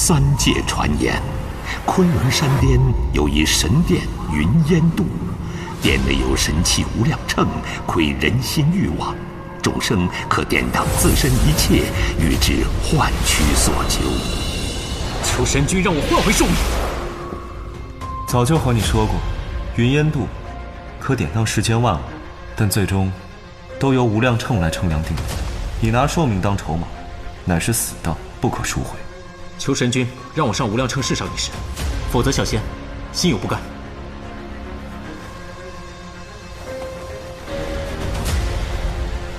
三界传言，昆仑山巅有一神殿云烟渡，殿内有神器无量乘，窥人心欲望，众生可典当自身一切，欲知幻躯所求。求神君让我换回寿命。早就和你说过，云烟渡可典当世间万物，但最终都由无量乘来称量定夺。你拿寿命当筹码，乃是死道，不可赎回。求神君让我上无量乘试上一试，否则小仙心有不甘。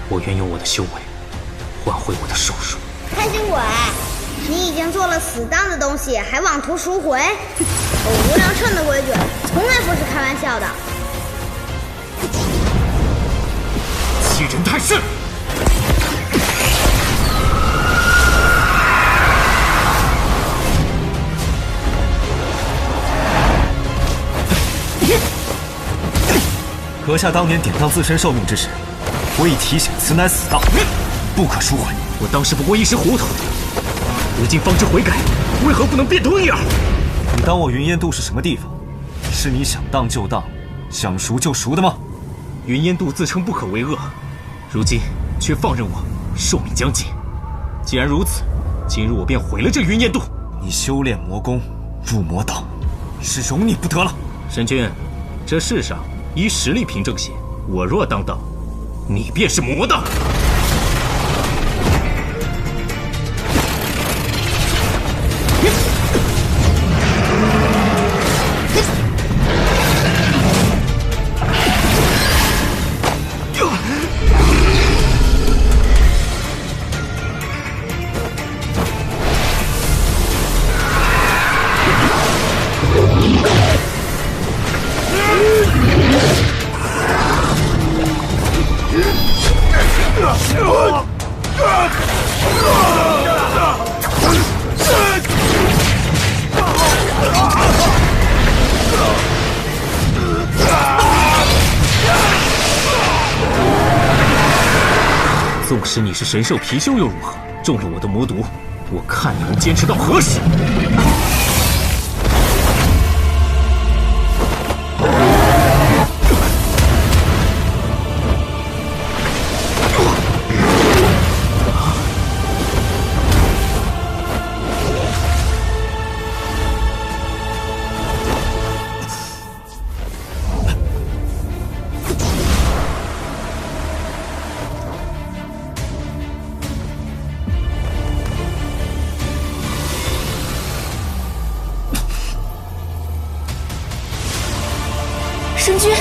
我愿用我的修为换回我的寿数。贪心鬼，你已经做了死当的东西，还妄图赎回？我无量乘的规矩从来不是开玩笑的。欺人太甚！阁下当年典当自身寿命之时，我已提醒此乃死道，不可赎回。我当时不过一时糊涂，如今方知悔改，为何不能变通一二？你当我云烟渡是什么地方？是你想当就当，想赎就赎的吗？云烟渡自称不可为恶，如今却放任我寿命将尽。既然如此，今日我便毁了这云烟渡。你修炼魔功，入魔道，是容你不得了。神君，这世上依实力凭正邪，我若当道，你便是魔道。纵使你是神兽貔貅又如何？中了我的魔毒，我看你能坚持到何时！神君，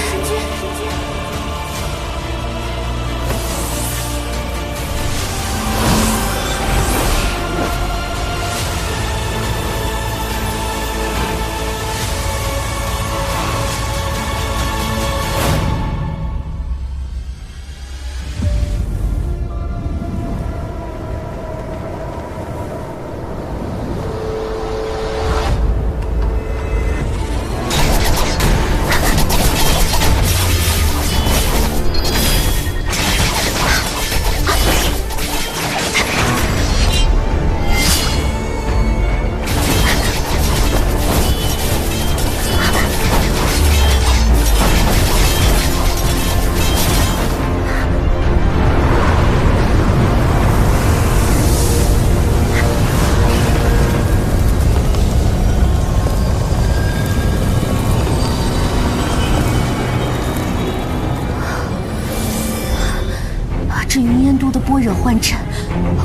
这云烟都的般若幻阵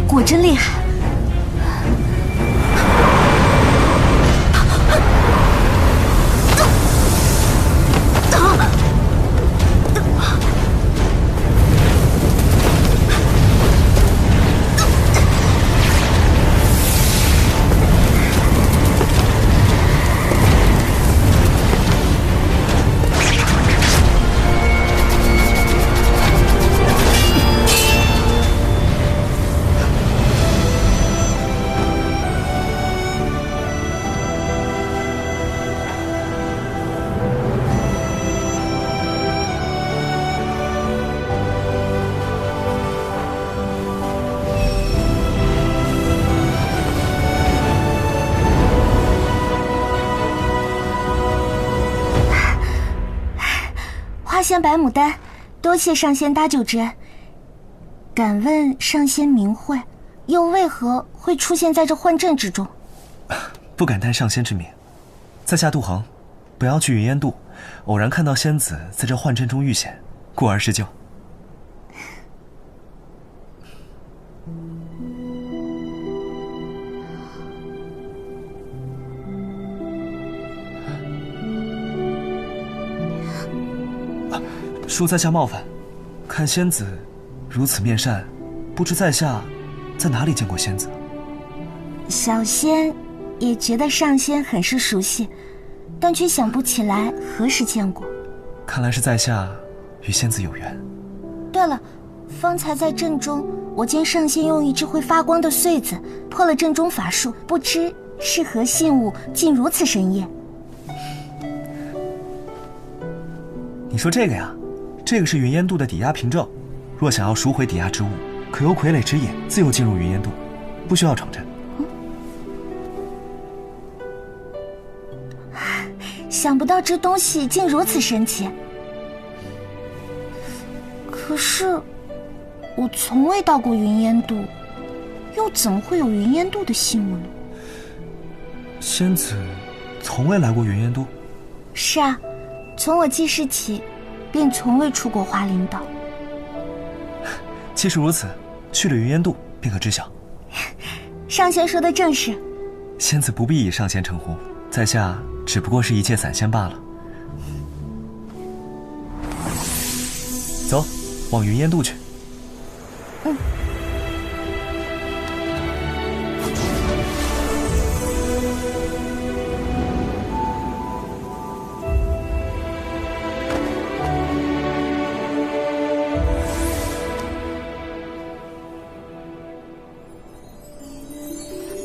果真厉害。上仙白牡丹，多谢上仙搭救之恩。敢问上仙名讳，又为何会出现在这幻阵之中？不敢担上仙之名，在下杜恒，本要去云烟渡，偶然看到仙子在这幻阵中遇险，故而施救。恕在下冒犯，看仙子如此面善，不知在下在哪里见过仙子？小仙也觉得上仙很是熟悉，但却想不起来何时见过。看来是在下与仙子有缘。对了，方才在阵中，我见上仙用一只会发光的穗子破了阵中法术，不知是何信物，竟如此神验。你说这个呀？这个是云烟渡的抵押凭证，若想要赎回抵押之物，可由傀儡之眼自由进入云烟渡，不需要闯阵。想不到这东西竟如此神奇。可是我从未到过云烟渡，又怎么会有云烟渡的信物呢？仙子从未来过云烟渡？是啊，从我记事起，便从未出过华林岛。既是如此，去了云烟渡便可知晓。上仙说的正是。仙子不必以上仙称呼，在下只不过是一介散仙罢了。走，往云烟渡去。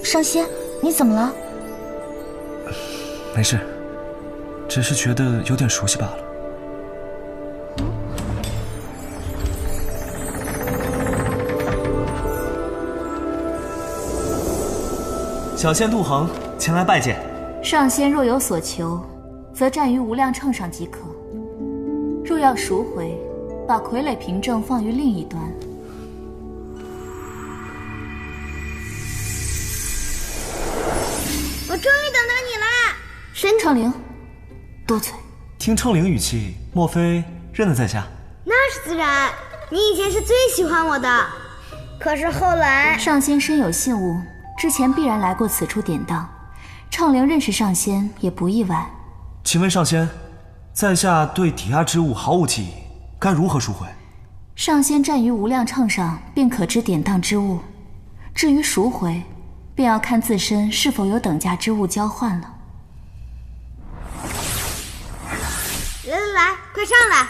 上仙，你怎么了？没事，只是觉得有点熟悉罢了。小仙杜恒前来拜见。上仙若有所求，则站于无量秤上即可；若要赎回，把傀儡凭证放于另一端。我终于等到你了，畅灵，多嘴。听畅灵语气，莫非认得在下？那是自然，你以前是最喜欢我的，可是后来上仙身有信物，之前必然来过此处典当。畅灵认识上仙也不意外。请问上仙，在下对抵押之物毫无记忆，该如何赎回？上仙站于无量秤上，便可知典当之物。至于赎回，便要看自身是否有等价之物交换了。来，快上来！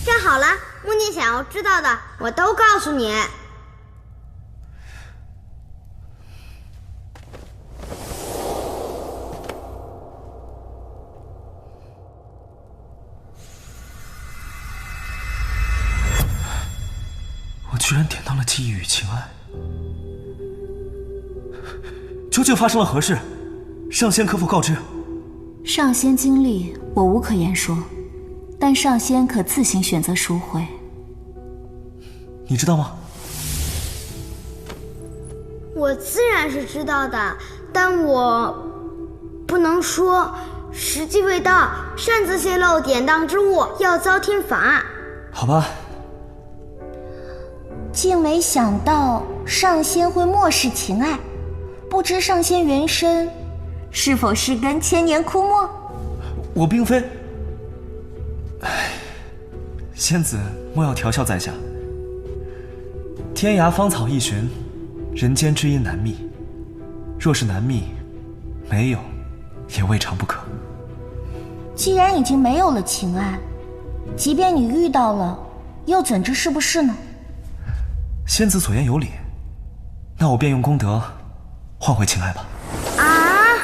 站好了，目前想要知道的，我都告诉你。我居然典当了记忆与情爱，究竟发生了何事？上仙可否告知？上仙经历我无可言说，但上仙可自行选择赎回。你知道吗？我自然是知道的，但我不能说，时机未到，擅自泄露典当之物要遭天罚。好吧。竟没想到上仙会漠视情爱，不知上仙原身是否是根千年枯木？我并非。仙子莫要调笑在下。天涯芳草一寻，人间知音难觅。若是难觅，没有也未尝不可。既然已经没有了情爱，即便你遇到了，又怎知是不是呢？仙子所言有理，那我便用功德换回情爱吧。啊，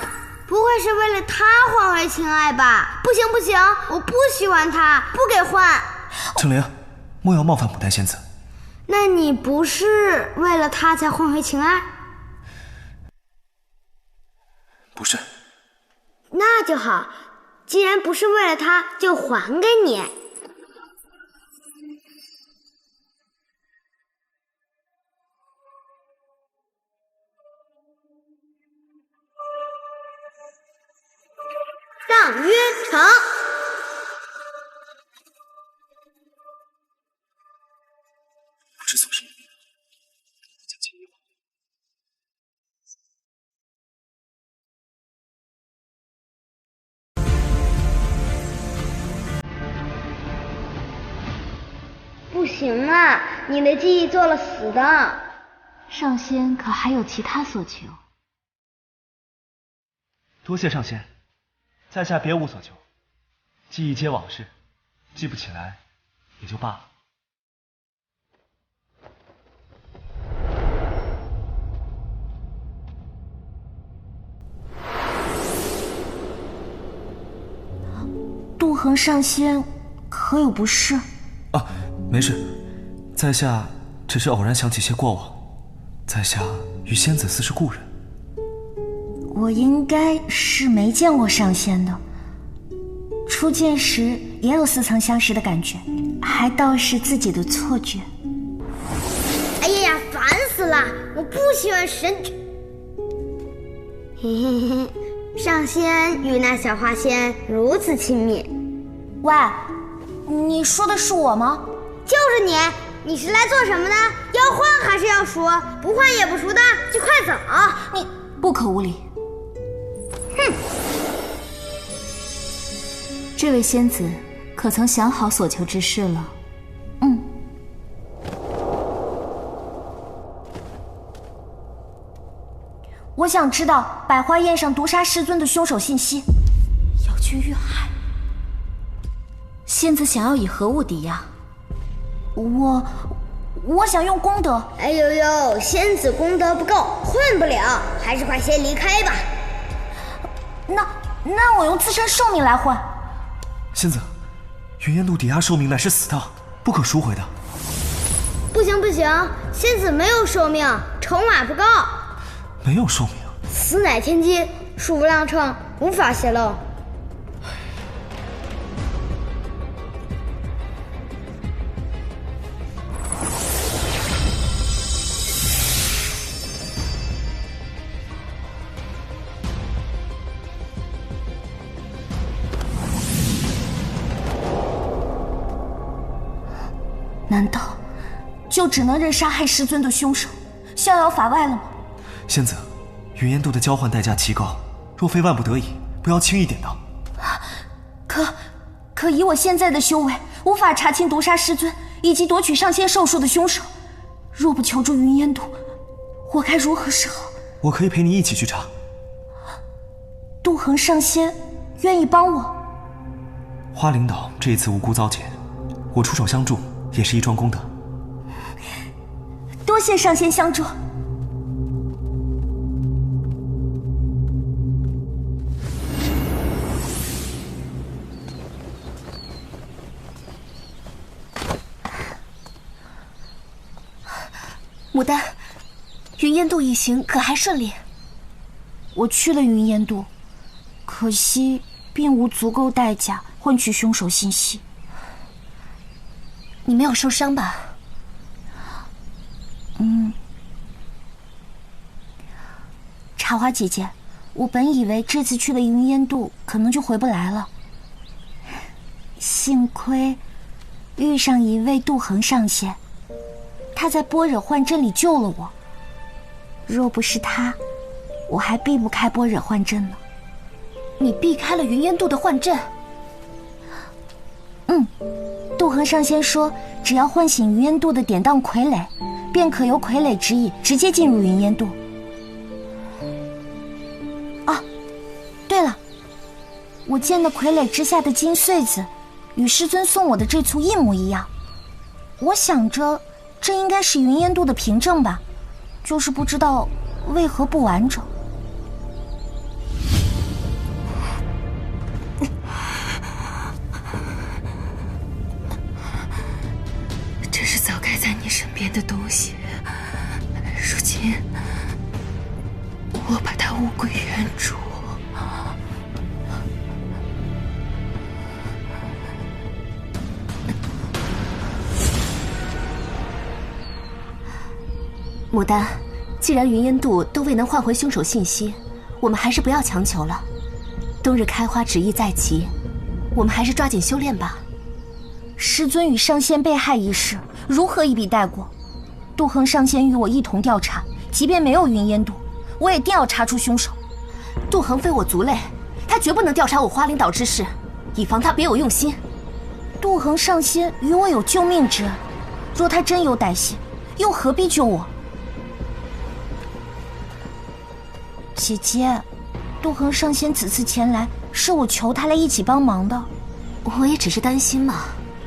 不会是为了他换回情爱吧？不行不行，我不喜欢他，不给换。程灵，莫要冒犯牡丹仙子。那你不是为了他才换回情爱？不是。那就好，既然不是为了他，就还给你。知所是也。将其遗忘。不行啊，你的记忆做了死的。上仙可还有其他所求？多谢上仙，在下别无所求。记忆皆往事，记不起来也就罢了。杜恒上仙可有不是？啊，没事，在下只是偶然想起些过往。在下与仙子似是故人。我应该是没见过上仙的，初见时也有似曾相识的感觉，还倒是自己的错觉。哎呀，烦死了！我不喜欢神。嘿嘿嘿，上仙与那小花仙如此亲密。喂，你说的是我吗？就是你，你是来做什么的？要换还是要赎？不换也不赎的，就快走！你不可无礼！哼！这位仙子可曾想好所求之事了？我想知道百花宴上毒杀师尊的凶手信息。妖君遇害，仙子想要以何物抵押？我想用功德。哎呦呦，仙子功德不够，混不了，还是快先离开吧。那我用自身寿命来换。仙子，云烟渡抵押寿命乃是死的，不可赎回的。不行不行，仙子没有寿命，筹码不够。没有寿命？死乃天机，数不量称，无法泄露。难道就只能认杀害师尊的凶手，逍遥法外了吗？仙子，云烟渡的交换代价奇高，若非万不得已，不要轻易典当。可以我现在的修为，无法查清毒杀师尊以及夺取上仙寿数的凶手。若不求助云烟渡，我该如何是好？我可以陪你一起去查。杜恒上仙愿意帮我？花灵岛这一次无辜遭劫，我出手相助也是一桩功德。多谢上仙相助。牡丹，云烟渡一行可还顺利？我去了云烟渡，可惜并无足够代价换取凶手信息。你没有受伤吧？茶花姐姐，我本以为这次去了云烟渡可能就回不来了，幸亏遇上一位杜恒上仙，他在般若幻阵里救了我。若不是他，我还避不开般若幻阵呢。你避开了云烟渡的幻阵？杜恒上仙说，只要唤醒云烟渡的典当傀儡，便可由傀儡指引直接进入云烟渡。对了，我见的傀儡之下的金穗子，与师尊送我的这簇一模一样。我想着，这应该是云烟渡的凭证吧，就是不知道为何不完整。这是早该在你身边的东西，如今我把它物归原主。牡丹，既然云烟渡都未能换回凶手信息，我们还是不要强求了。冬日开花旨意在即，我们还是抓紧修炼吧。师尊与上仙被害一事，如何一笔带过？杜恒上仙与我一同调查，即便没有云烟渡，我也定要查出凶手。杜恒非我族类，他绝不能调查我花灵岛之事，以防他别有用心。杜恒上仙与我有救命之恩，若他真有歹心，又何必救我？姐姐，杜恒上仙此次前来，是我求他来一起帮忙的。我也只是担心嘛。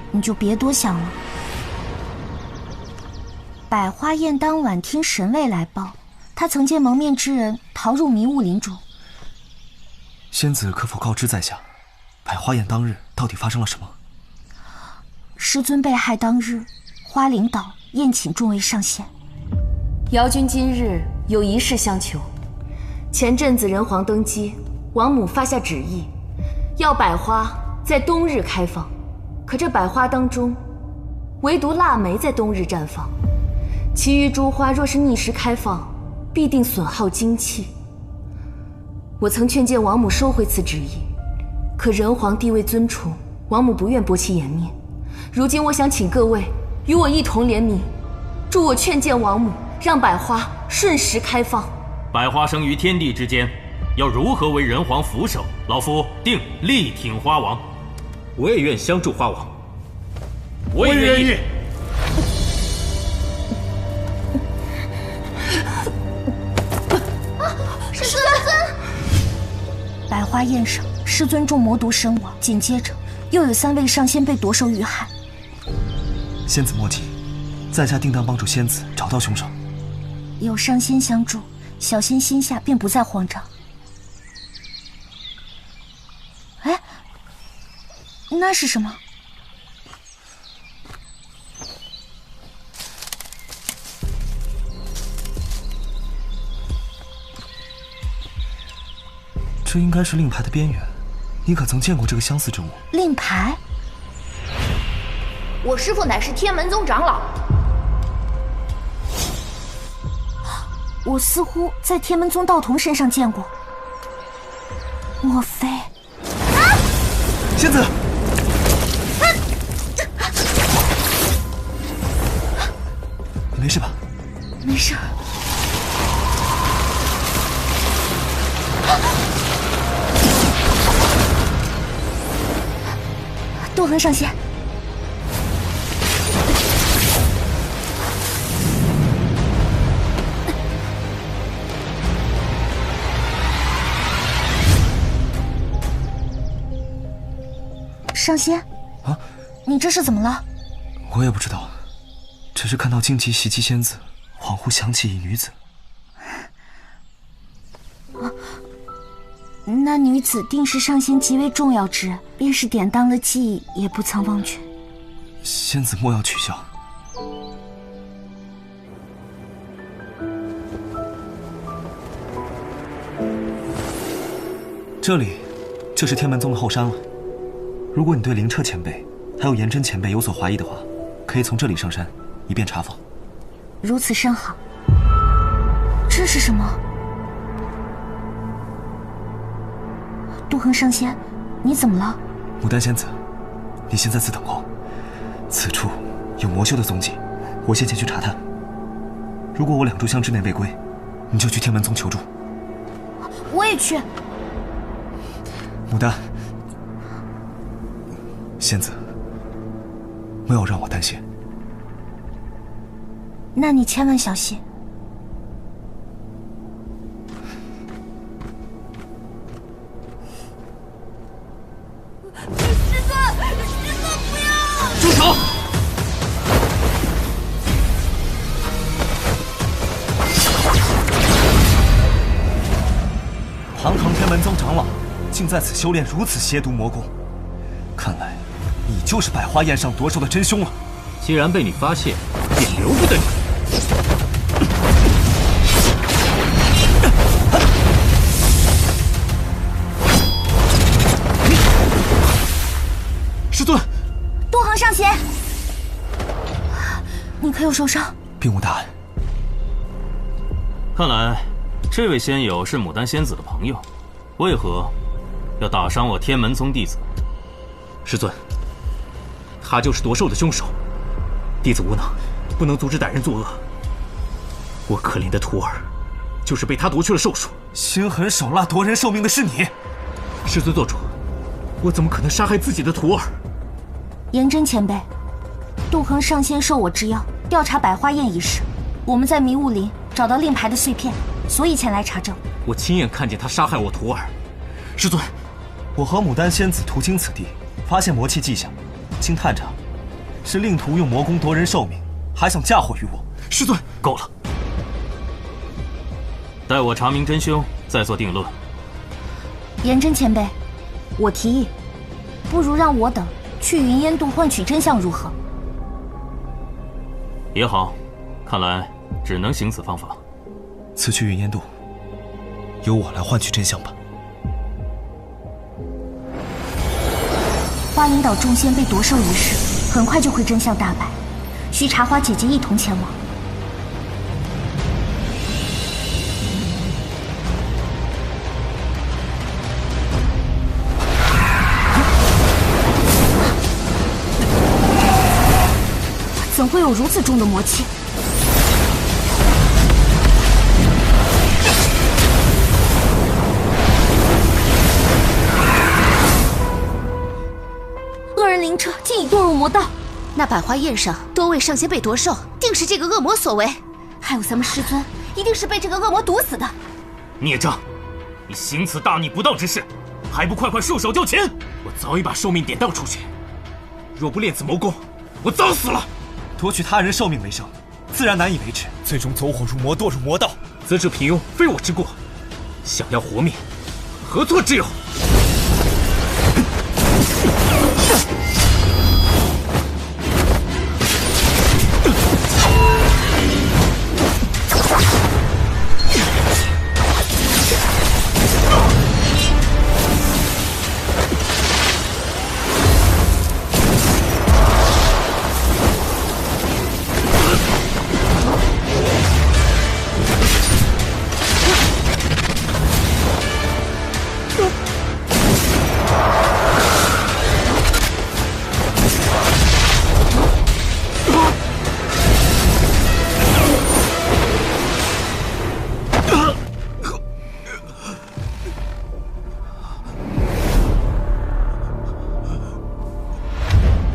你就别多想了。百花宴当晚听神卫来报，他曾见蒙面之人逃入迷雾林中。仙子可否告知在下，百花宴当日到底发生了什么？师尊被害当日，花灵岛宴请众位上仙。瑶君今日有一事相求。前阵子人皇登基，王母发下旨意，要百花在冬日开放。可这百花当中，唯独腊梅在冬日绽放，其余诸花若是逆时开放，必定损耗精气。我曾劝诫王母收回此旨意，可人皇地位尊崇，王母不愿驳其颜面。如今我想请各位与我一同联名，助我劝谏王母，让百花顺时开放。百花生于天地之间，要如何为人皇扶守？老夫定力挺花王。我也愿相助花王。我也愿意。师尊！百花宴上，师尊中魔毒身亡，紧接着又有3位上仙被夺手遇害。仙子莫急，在下定当帮助仙子找到凶手。有上仙相助，小仙心下便不再慌张。哎，那是什么？这应该是令牌的边缘，你可曾见过这个相似之物？令牌？我师父乃是天门宗长老。我似乎在天门宗道童身上见过。莫非？仙子！你没事吧？没事。杜恒上仙。上仙，啊，你这是怎么了？我也不知道，只是看到荆棘袭击仙子，恍惚想起一女子。那女子定是上仙极为重要之人，便是典当了记忆，也不曾忘却。仙子莫要取笑。这里就是天门宗的后山了。如果你对灵彻前辈还有颜真前辈有所怀疑的话，可以从这里上山，以便查访。如此甚好。这是什么？杜恒上仙，你怎么了？牡丹仙子，你先在此等候。此处有魔修的踪迹，我先前去查探。如果我2炷香之内未归，你就去天门宗求助。我也去。牡丹，仙子，没有让我担心。那你千万小心。住手！堂堂天门宗长老，竟在此修炼如此邪毒魔功，看来你就是百花宴上夺手的真凶了。既然被你发现，便留不得你。师尊，杜恒上仙，你可有受伤？并无大碍。看来这位仙友是牡丹仙子的朋友，为何要打伤我天门宗弟子？师尊，他就是夺兽的凶手。弟子无能，不能阻止歹人作恶，我可怜的徒儿，就是被他夺去了寿数。心狠手辣夺人寿命的是你。师尊做主，我怎么可能杀害自己的徒儿？颜真前辈，杜恒上仙受我之邀调查百花宴一事，我们在迷雾林找到令牌的碎片，所以前来查证。我亲眼看见他杀害我徒儿。师尊，我和牡丹仙子途经此地，发现魔气迹象，经探查，是令徒用魔功夺人寿命，还想嫁祸于我。师尊，够了，待我查明真凶，再做定论。颜真前辈，我提议，不如让我等去云烟渡换取真相，如何？也好，看来只能行此方法。此去云烟渡，由我来换取真相吧。花灵岛众仙被夺寿一事，很快就会真相大白，需茶花姐姐一同前往。怎会有如此重的魔气？恶人灵车竟已堕入魔道，那百花宴上多位上仙被夺寿，定是这个恶魔所为。还有咱们师尊，一定是被这个恶魔毒死的。孽障，你行此大逆不道之事，还不快快束手就擒！我早已把寿命典当出去，若不练此魔功，我早死了。夺取他人寿命为生，自然难以维持，最终走火入魔，堕入魔道。资质平庸，非我之过。想要活命，何错之有？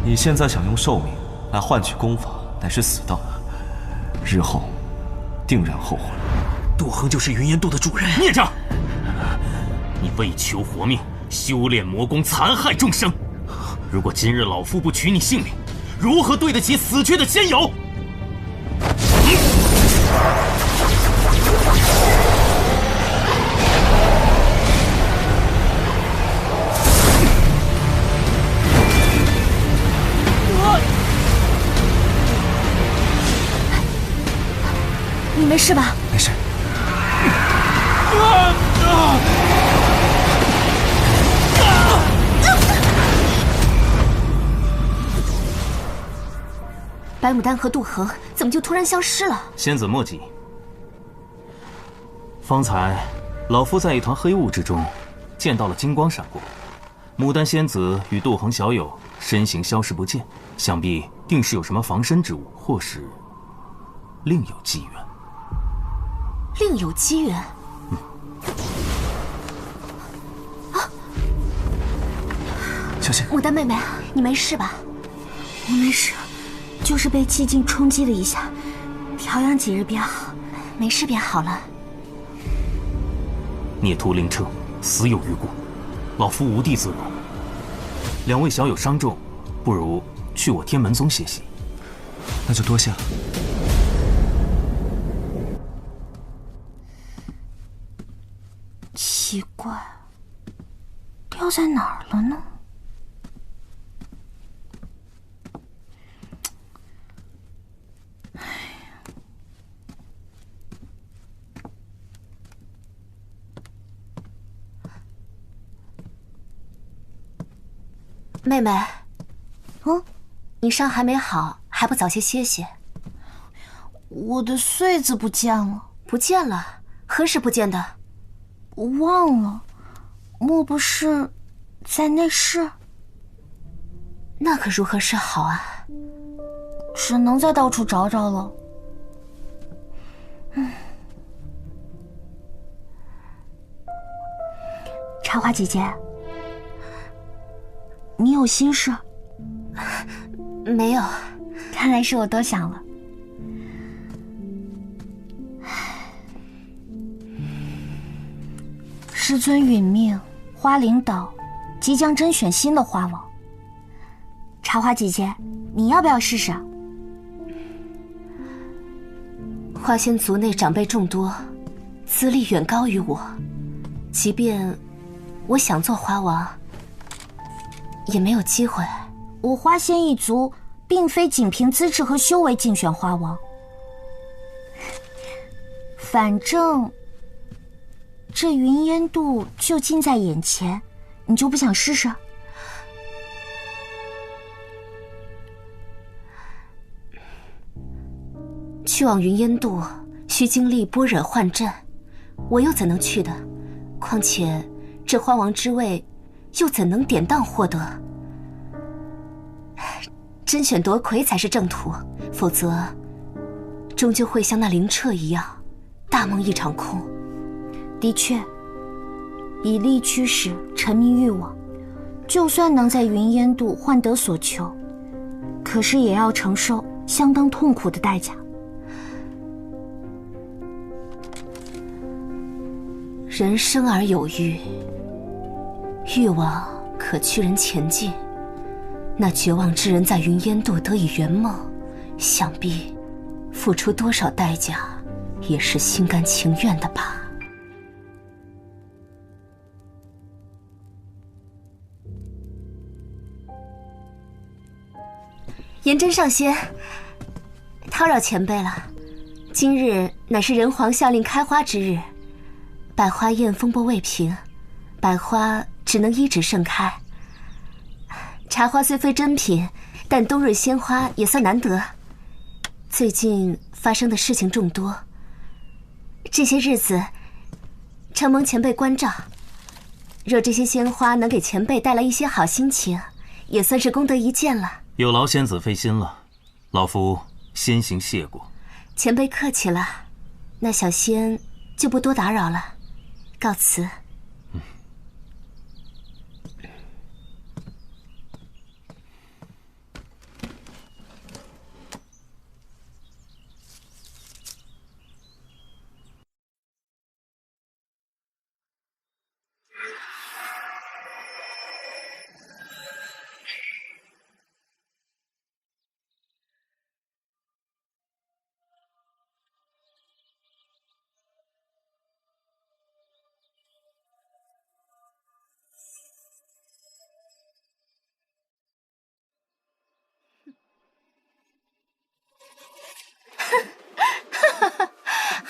你现在想用寿命来换取功法，乃是死道，日后定然后悔。杜恒就是云烟渡的主人。孽障！你为求活命，修炼魔功，残害众生。如果今日老夫不取你性命，如何对得起死去的仙友？你没事吧？没事。白牡丹和杜恒怎么就突然消失了？仙子莫急，方才老夫在一团黑雾之中见到了金光闪过，牡丹仙子与杜恒小友身形消失不见，想必定是有什么防身之物，或是另有机缘。另有机缘。小心！牡丹妹妹，你没事吧？我没事，就是被寂静冲击了一下，调养几日便好，没事便好了。孽徒灵车死有余辜，老夫无地自容。两位小友伤重，不如去我天门宗歇息。那就多谢了。奇怪，掉在哪儿了呢？妹妹，你伤还没好，还不早些歇歇？我的穗子不见了。不见了？何时不见的？我忘了，莫不是在内室？那可如何是好啊？只能再到处找找了。茶花姐姐，你有心事？没有，看来是我多想了。师尊殒命，花灵岛即将甄选新的花王。茶花姐姐，你要不要试试？花仙族内长辈众多，资历远高于我，即便我想做花王，也没有机会。我花仙一族并非仅凭资质和修为竞选花王，反正这云烟渡就近在眼前，你就不想试试？去往云烟渡需经历般若幻阵，我又怎能去的？况且这花王之位又怎能典当获得？甄选夺魁才是正途，否则终究会像那灵彻一样，大梦一场空。的确，以力驱使，沉迷欲望，就算能在云烟渡换得所求，可是也要承受相当痛苦的代价。人生而有欲，欲望可驱人前进。那绝望之人在云烟渡得以圆梦，想必付出多少代价，也是心甘情愿的吧。颜真上仙，叨扰前辈了。今日乃是人皇下令开花之日，百花宴风波未平，百花只能一直盛开。茶花虽非珍品，但冬日鲜花也算难得。最近发生的事情众多，这些日子承蒙前辈关照，若这些鲜花能给前辈带来一些好心情，也算是功德一件了。有劳仙子费心了，老夫先行谢过。前辈客气了，那小仙就不多打扰了，告辞。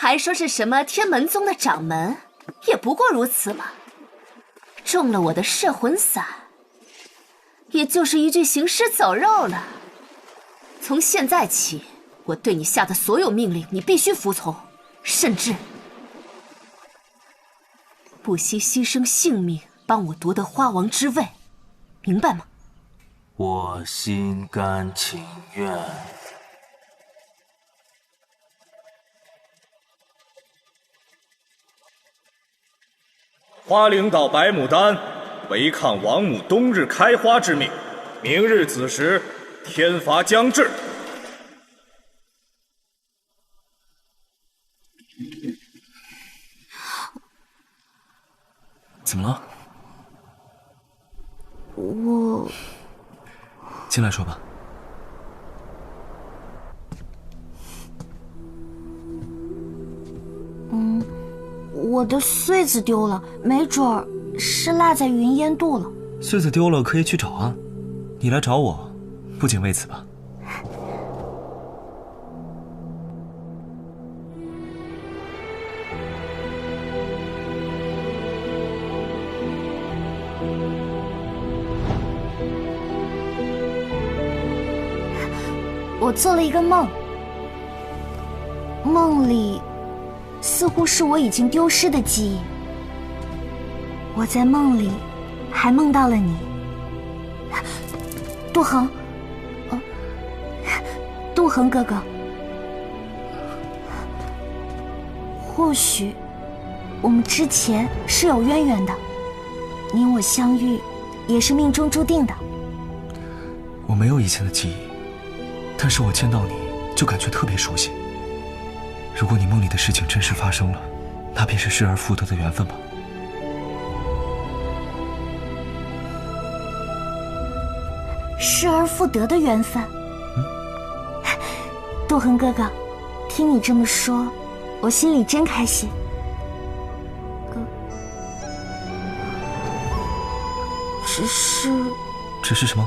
还说是什么天门宗的掌门，也不过如此嘛。中了我的摄魂伞，也就是一具行尸走肉了。从现在起，我对你下的所有命令，你必须服从，甚至不惜牺牲性命帮我夺得花王之位，明白吗？我心甘情愿。花灵岛白牡丹违抗王母冬日开花之命，明日子时天罚将至。怎么了？我进来说吧。我的穗子丢了，没准儿是落在云烟渡了。穗子丢了可以去找啊，你来找我，不仅为此吧。我做了一个梦，梦里似乎是我已经丢失的记忆。我在梦里还梦到了你，杜恒，杜恒哥哥。或许我们之前是有渊源的。你我相遇，也是命中注定的。我没有以前的记忆，但是我见到你就感觉特别熟悉。如果你梦里的事情真实发生了，那便是失而复得的缘分吧。失而复得的缘分。杜恒哥哥，听你这么说，我心里真开心。只是什么？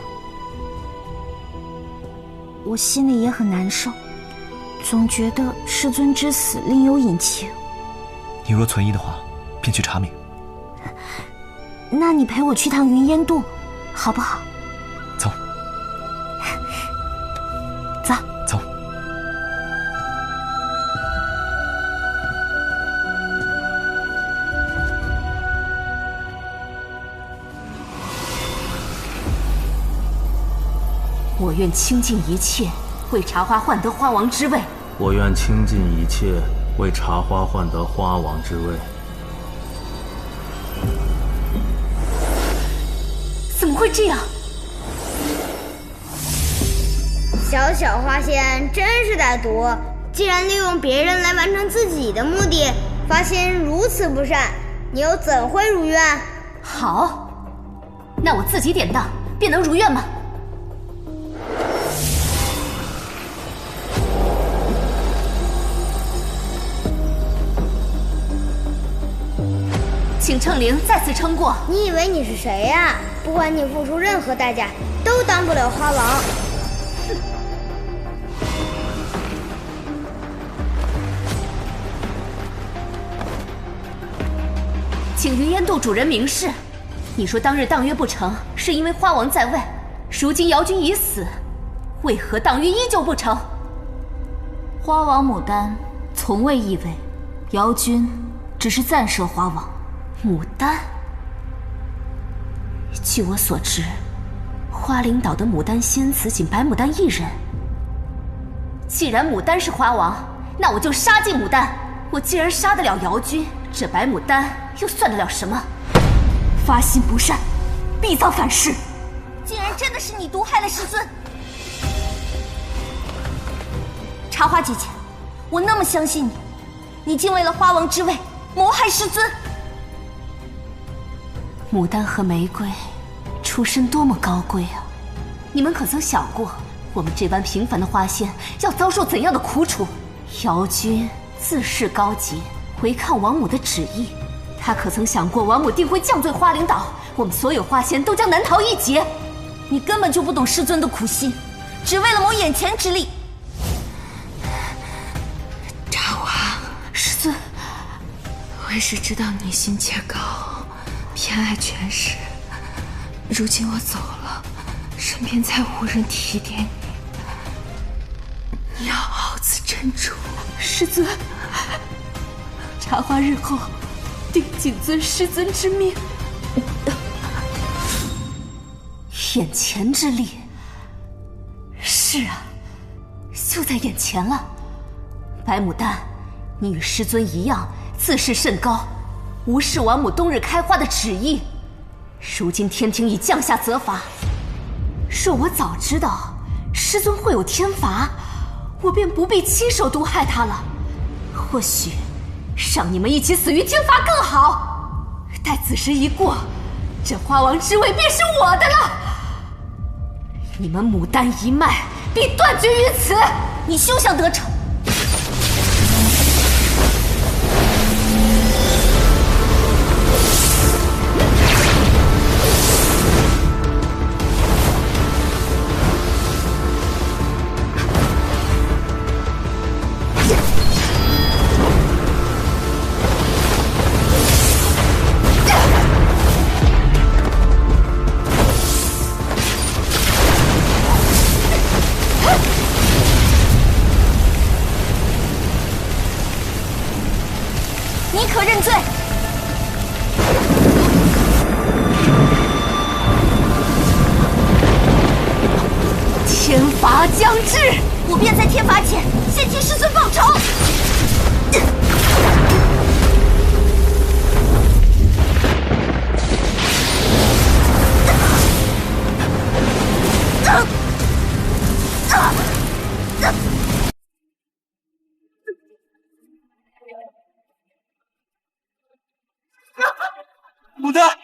我心里也很难受，总觉得师尊之死另有隐情。你若存疑的话，便去查明。那你陪我去趟云烟渡，好不好？走。走。走。我愿倾尽一切，为茶花换得花王之位。我愿倾尽一切，为茶花换得花王之位。怎么会这样？小小花仙真是歹毒，既然利用别人来完成自己的目的，花仙如此不善，你又怎会如愿？好，那我自己典当，便能如愿吗？请称灵再次称过。你以为你是谁呀？不管你付出任何代价，都当不了花王。请云烟渡主人明示，你说当日当约不成，是因为花王在位，如今瑶君已死，为何当约依旧不成？花王牡丹从未易位，瑶君只是暂设花王。牡丹，据我所知，花灵岛的牡丹仙子仅白牡丹一人。既然牡丹是花王，那我就杀尽牡丹。我既然杀得了瑶君，这白牡丹又算得了什么？发心不善，必遭反噬。竟然真的是你毒害了师尊！茶花姐姐，我那么相信你，你竟为了花王之位谋害师尊。牡丹和玫瑰出身多么高贵啊！你们可曾想过，我们这般平凡的花仙要遭受怎样的苦楚？瑶君自恃高洁，违抗王母的旨意，他可曾想过王母定会降罪花灵岛，我们所有花仙都将难逃一劫？你根本就不懂师尊的苦心，只为了谋眼前之利。茶花，师尊，我也是知道你心切高，偏爱权势。如今我走了，身边再无人提点你，你要好自珍重。师尊，茶花日后定谨遵师尊之命。眼前之利，是啊，就在眼前了。白牡丹，你与师尊一样，自视甚高，无视王母冬日开花的旨意。如今天庭已降下责罚，若我早知道师尊会有天罚，我便不必亲手毒害他了。或许让你们一起死于天罚更好。待此时一过，这花王之位便是我的了。你们牡丹一脉必断绝于此，你休想得逞！你可认罪？天罚将至，我便在天罚前先替师尊报仇。牡丹，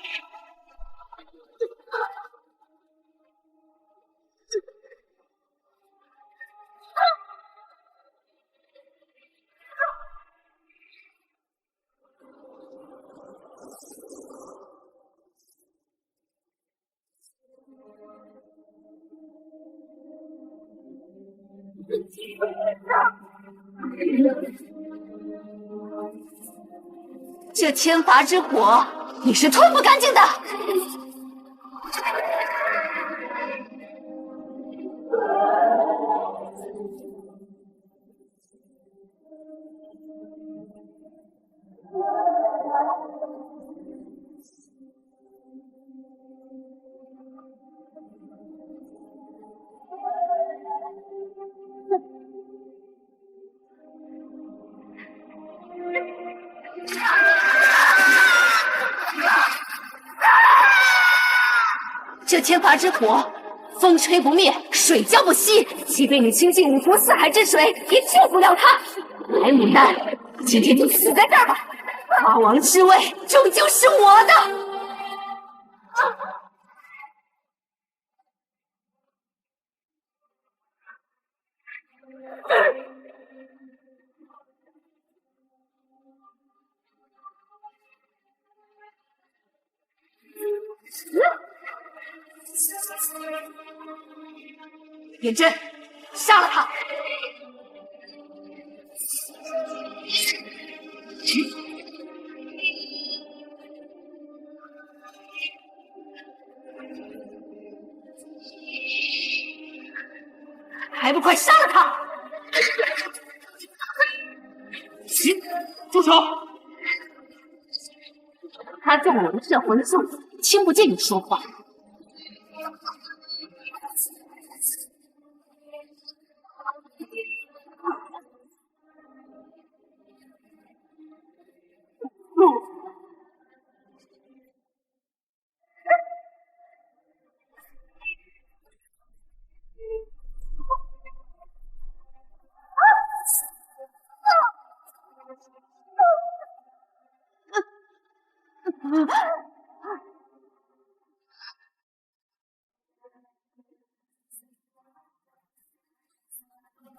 这天罚之火，你是吞不干净的。这天罚之火，风吹不灭，水浇不熄，即便你倾尽五湖四海之水，也救不了他。来，牡丹，今天就死在这儿吧！八王之位终究是我的。颜真，杀了他！还不快杀了他！住手！他中了我的摄魂术，听不见你说话。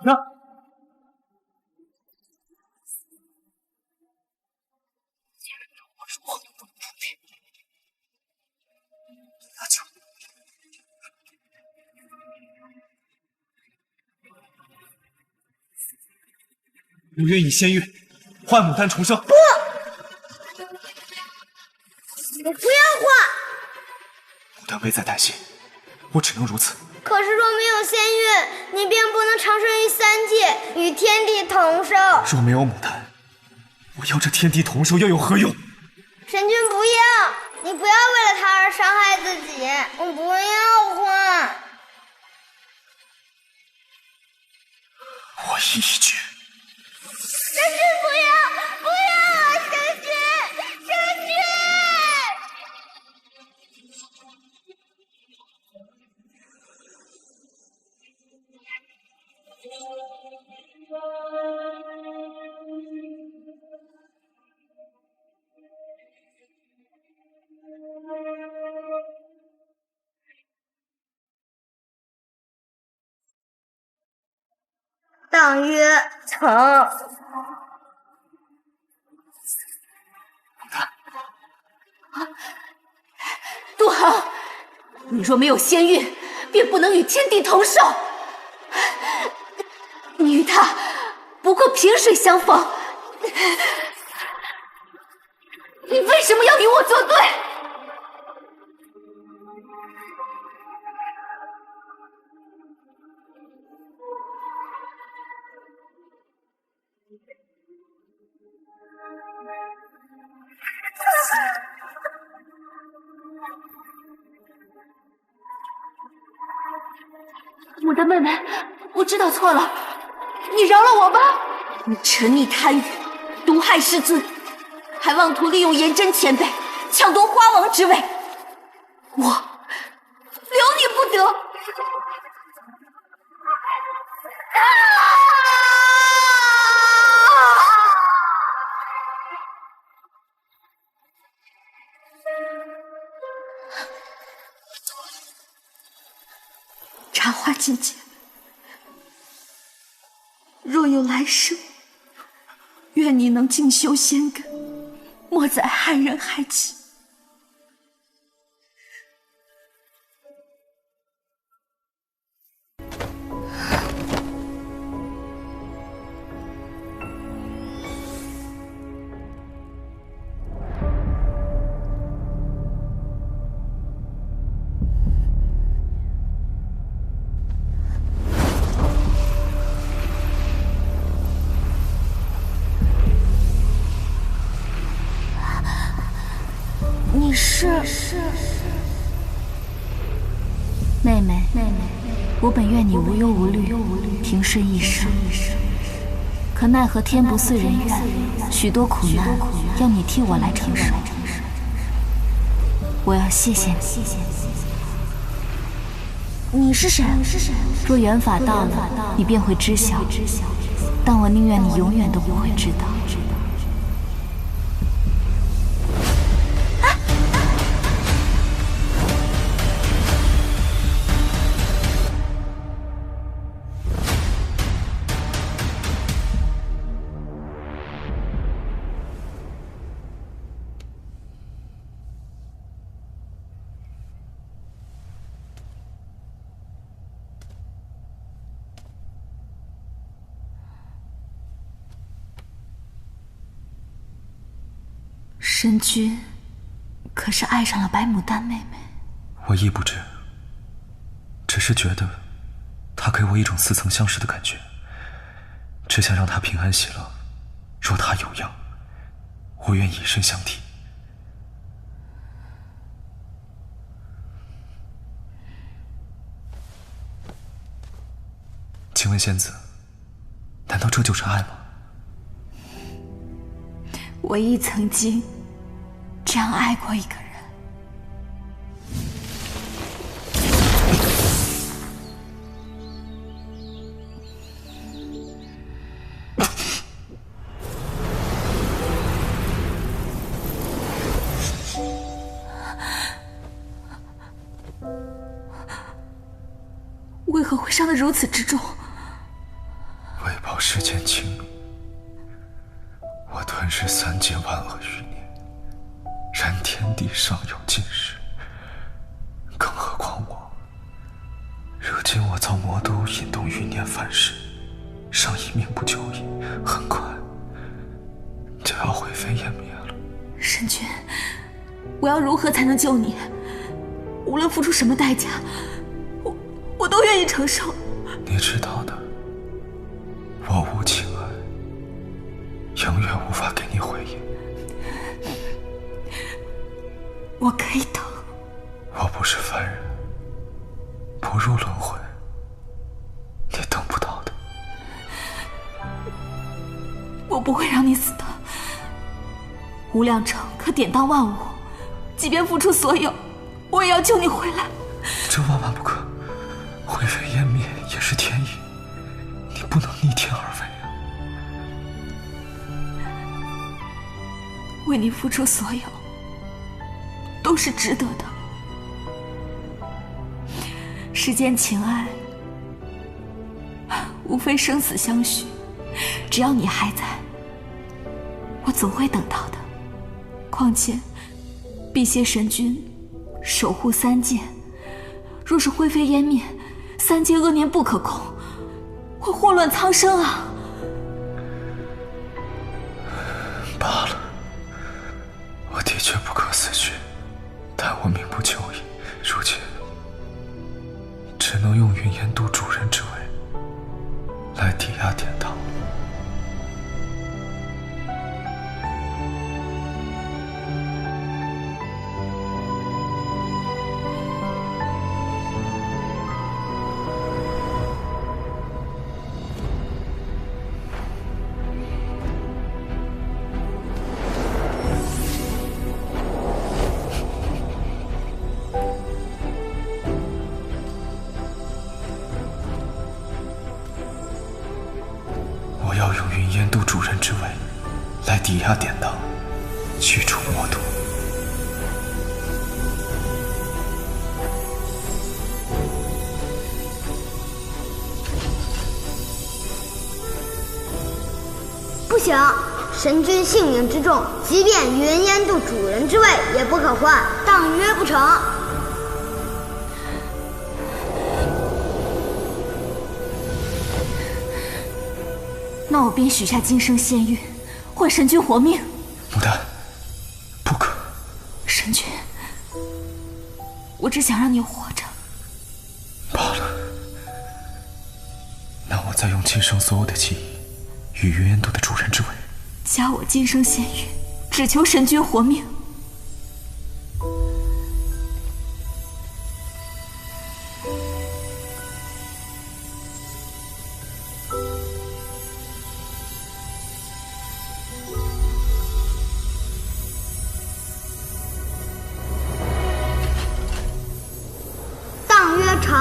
那我愿以仙玉换牡丹重生。不，我不要换。牡丹危在旦夕，我只能如此。可是若没有仙玉，你便不能长生于三界，与天地同寿。若没有牡丹，我要这天地同寿又有何用？神君不要，你不要为了他而伤害自己，我不要换。我意已决。神君不要，不要，神君，神君！当曰成。杜恒，你若没有仙玉，便不能与天地同寿。你与他不过萍水相逢，你为什么要与我作对？我的妹妹，我知道错了，你饶了我吧！你沉溺贪欲，毒害师尊，还妄图利用颜真前辈抢夺花王之位，我留你不得！啊！心间。若有来生，愿你能静修仙根，莫再害人害己。你是妹妹，我本愿你无忧无虑，平顺一生。可奈何天不遂人愿，许多苦难要你替我来承受。我要谢谢你。你是谁？若缘法到了，你便会知晓。但我宁愿你永远都不会知道。神君，可是爱上了白牡丹妹妹？我亦不知，只是觉得她给我一种似曾相识的感觉，只想让她平安喜乐。若她有恙，我愿以身相替。请问仙子，难道这就是爱吗？我亦曾经这样爱过一个人。为何会伤得如此之重？为报世间情迷，我吞噬3界万恶余孽，然天地尚有尽时，更何况我。如今我遭魔都引动余孽犯事，尚以命不久矣，很快就要灰飞烟灭了。神君，我要如何才能救你？无论付出什么代价，我都愿意承受。你知道的，我无情爱，永远无法给你回应。我可以等。我不是凡人，不入轮回，你等不到的。我不会让你死的。无量城可典当万物，即便付出所有，我也要救你回来。这万万不可，灰飞烟灭也是天意，你不能逆天而为啊！为你付出所有，都是值得的。世间情爱，无非生死相许，只要你还在，我总会等到的。况且，辟邪神君守护3界，若是灰飞烟灭，3界恶念不可控，会祸乱苍生啊！罢了，我的确不可死去，但我命不久矣。如今只能用云烟渡主人之位来抵押典当。我要用云烟渡主人之位来抵押典当，驱除魔毒。不行，神君性命之重，即便云烟渡主人之位也不可换，当约不成。那我便许下今生仙玉，换神君活命。牡丹，不可！神君，我只想让你活着。罢了，那我再用今生所有的记忆，与云烟渡的主人之位，加我今生仙玉，只求神君活命。当约成。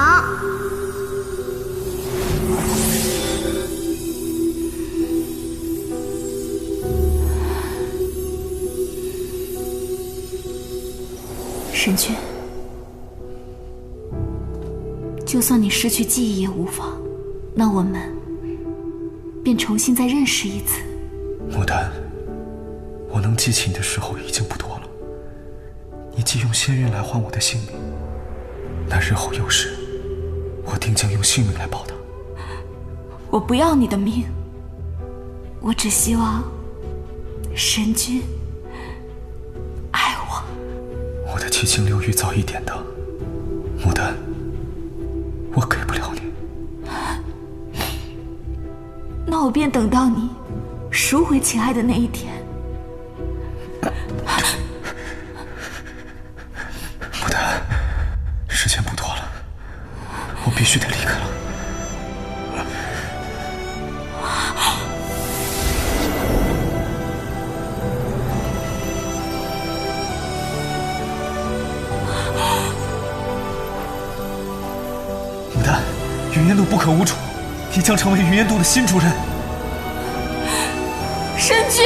神君，就算你失去记忆也无妨，那我们便重新再认识一次。牡丹，我能记起你的时候已经不多了。你既用仙韵来换我的性命，那日后有事，我定将用性命来报答。我不要你的命，我只希望神君爱我。我的七情六欲早已典当，牡丹，我给不了你。那我便等到你赎回情爱的那一天。牡丹，时间不多了，我必须得离开了。牡丹，云烟渡不可无主，你将成为云烟渡的新主人。神君，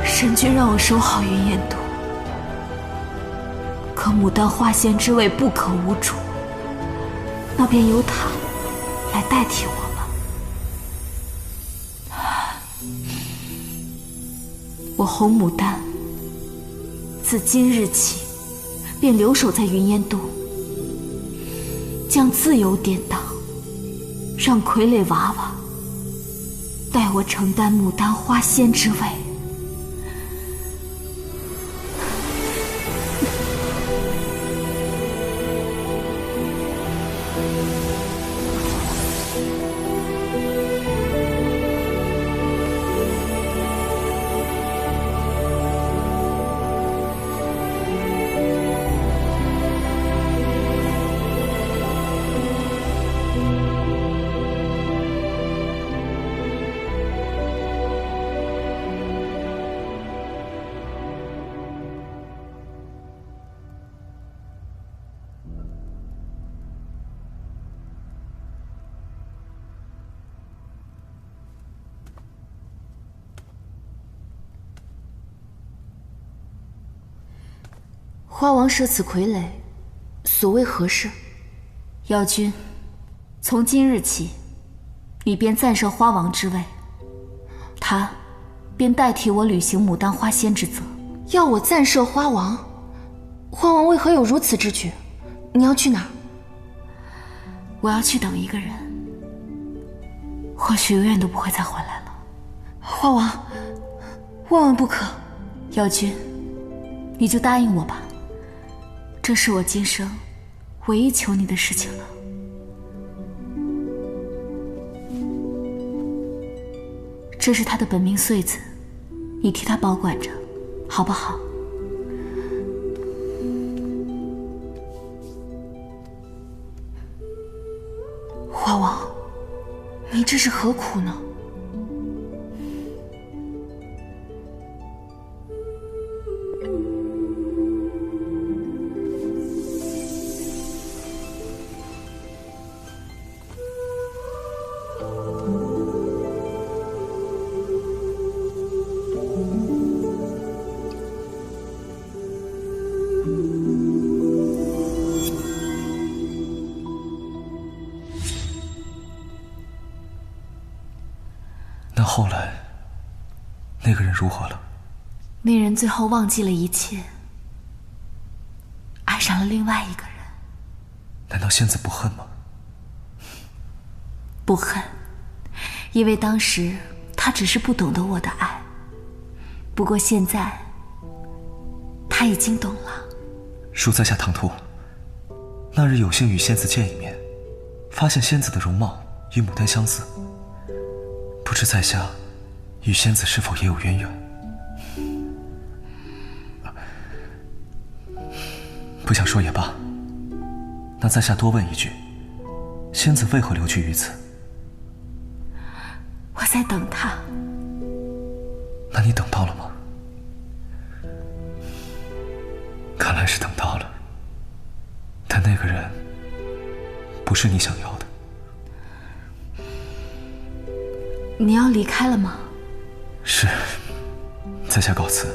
神君让我守好云烟渡，可牡丹花仙之位不可无主，那便由他来代替我吧。我红牡丹自今日起便留守在云烟渡，将自由典当，让傀儡娃娃代我承担牡丹花仙之位。花王舍此傀儡，所谓何事？妖君，从今日起，你便暂设花王之位，他便代替我履行牡丹花仙之责。要我暂设花王？花王为何有如此之举？你要去哪儿？我要去等一个人，或许永远都不会再回来了。花王，万万不可！妖君，你就答应我吧，这是我今生唯一求你的事情了。这是他的本命穗子，你替他保管着，好不好？花王，你这是何苦呢？但后来，那个人如何了？那人最后忘记了一切，爱上了另外一个人。难道仙子不恨吗？不恨，因为当时他只是不懂得我的爱。不过现在，他已经懂了。恕在下唐突，那日有幸与仙子见一面，发现仙子的容貌与牡丹相似，不知在下与仙子是否也有渊源？不想说也罢，那在下多问一句，仙子为何留居于此？我在等他。那你等到了吗？看来是等到了，但那个人不是你想要的。你要离开了吗？是，在下告辞，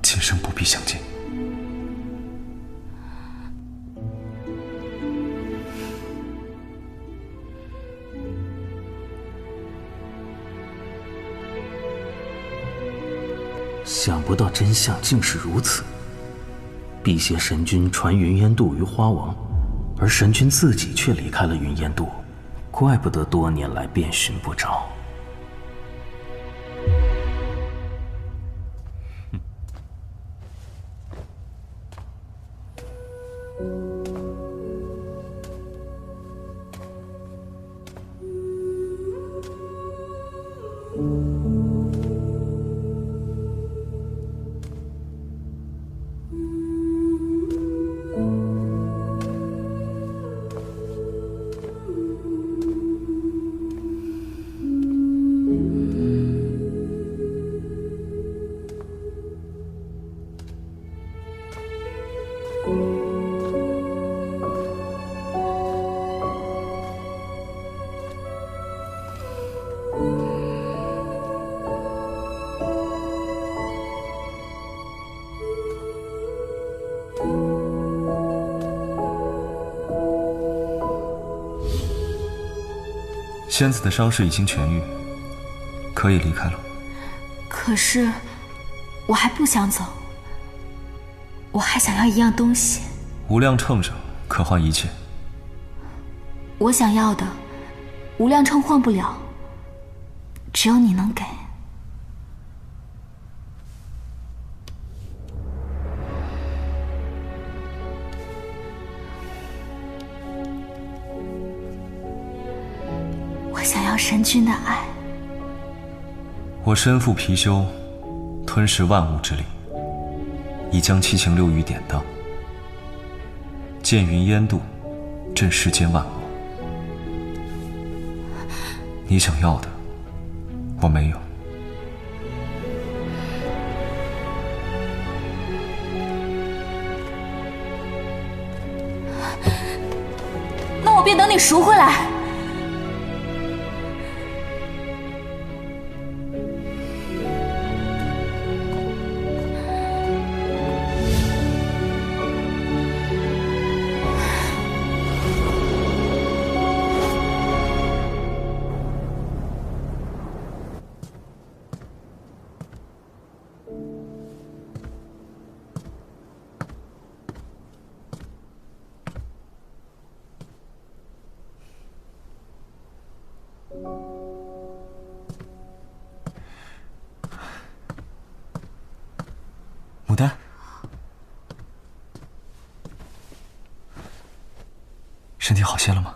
今生不必相见。想不到真相竟是如此。辟邪神君传云烟渡于花王，而神君自己却离开了云烟渡，怪不得多年来遍寻不着。仙子的伤势已经痊愈，可以离开了。可是，我还不想走，我还想要一样东西。无量秤上可换一切。我想要的，无量秤换不了，只有你能给。我想要神君的爱。我身负貔貅，吞噬万物之力，已将七情六欲典当，剑云烟渡，震世间万物。你想要的，我没有。那我便等你赎回来。牡丹，身体好些了吗？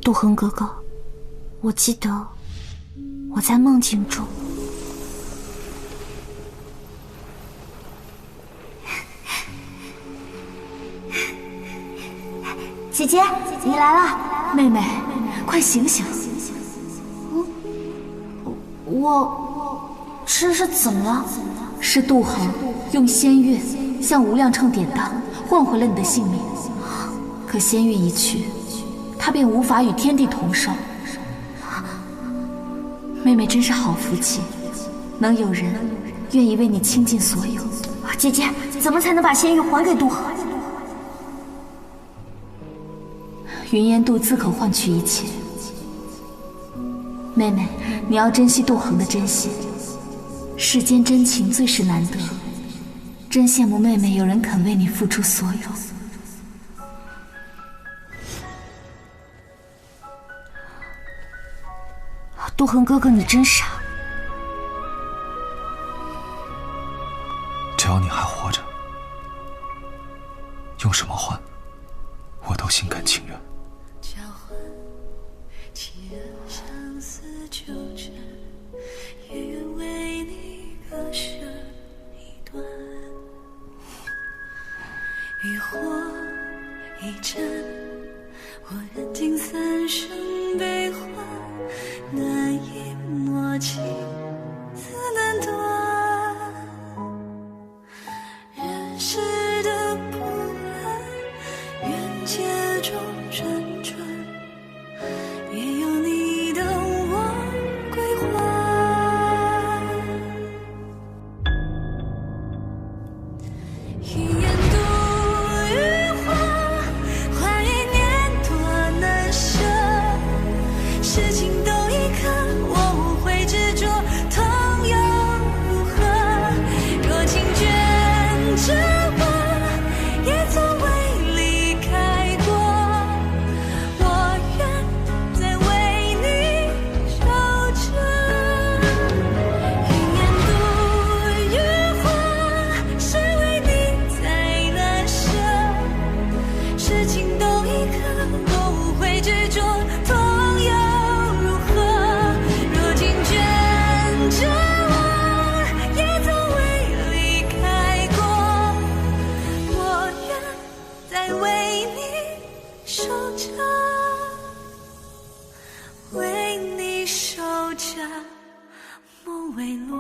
杜恒哥哥，我记得我在梦境中。姐姐，你来了。妹妹，快醒醒！这是怎么了？是杜恒用仙乐向无量秤典当，换回了你的性命。可仙乐一去，他便无法与天地同寿。妹妹真是好福气，能有人愿意为你倾尽所有。姐姐，怎么才能把仙玉还给杜恒？云烟渡自可换取一切。妹妹，你要珍惜杜恒的真心。世间真情最是难得，真羡慕妹妹有人肯为你付出所有。杜恒哥哥，你真傻。只要你还活着，用什么换，我都心甘情愿。渔火一盏，我燃尽三生悲欢，难以默契自难断。人世的不安，缘劫中辗转，也有你等我归还。云烟渡余华，换一年多难舍。事情都已看，我无悔执着，痛又如何？若情卷着我，也从未离开过。我愿再为你守着。云烟渡余华，是为你才难舍。事情都已看，我无悔执着，痛又如何？若情卷着我，也从未离开过。我愿再为你守着，为你守着，梦未落。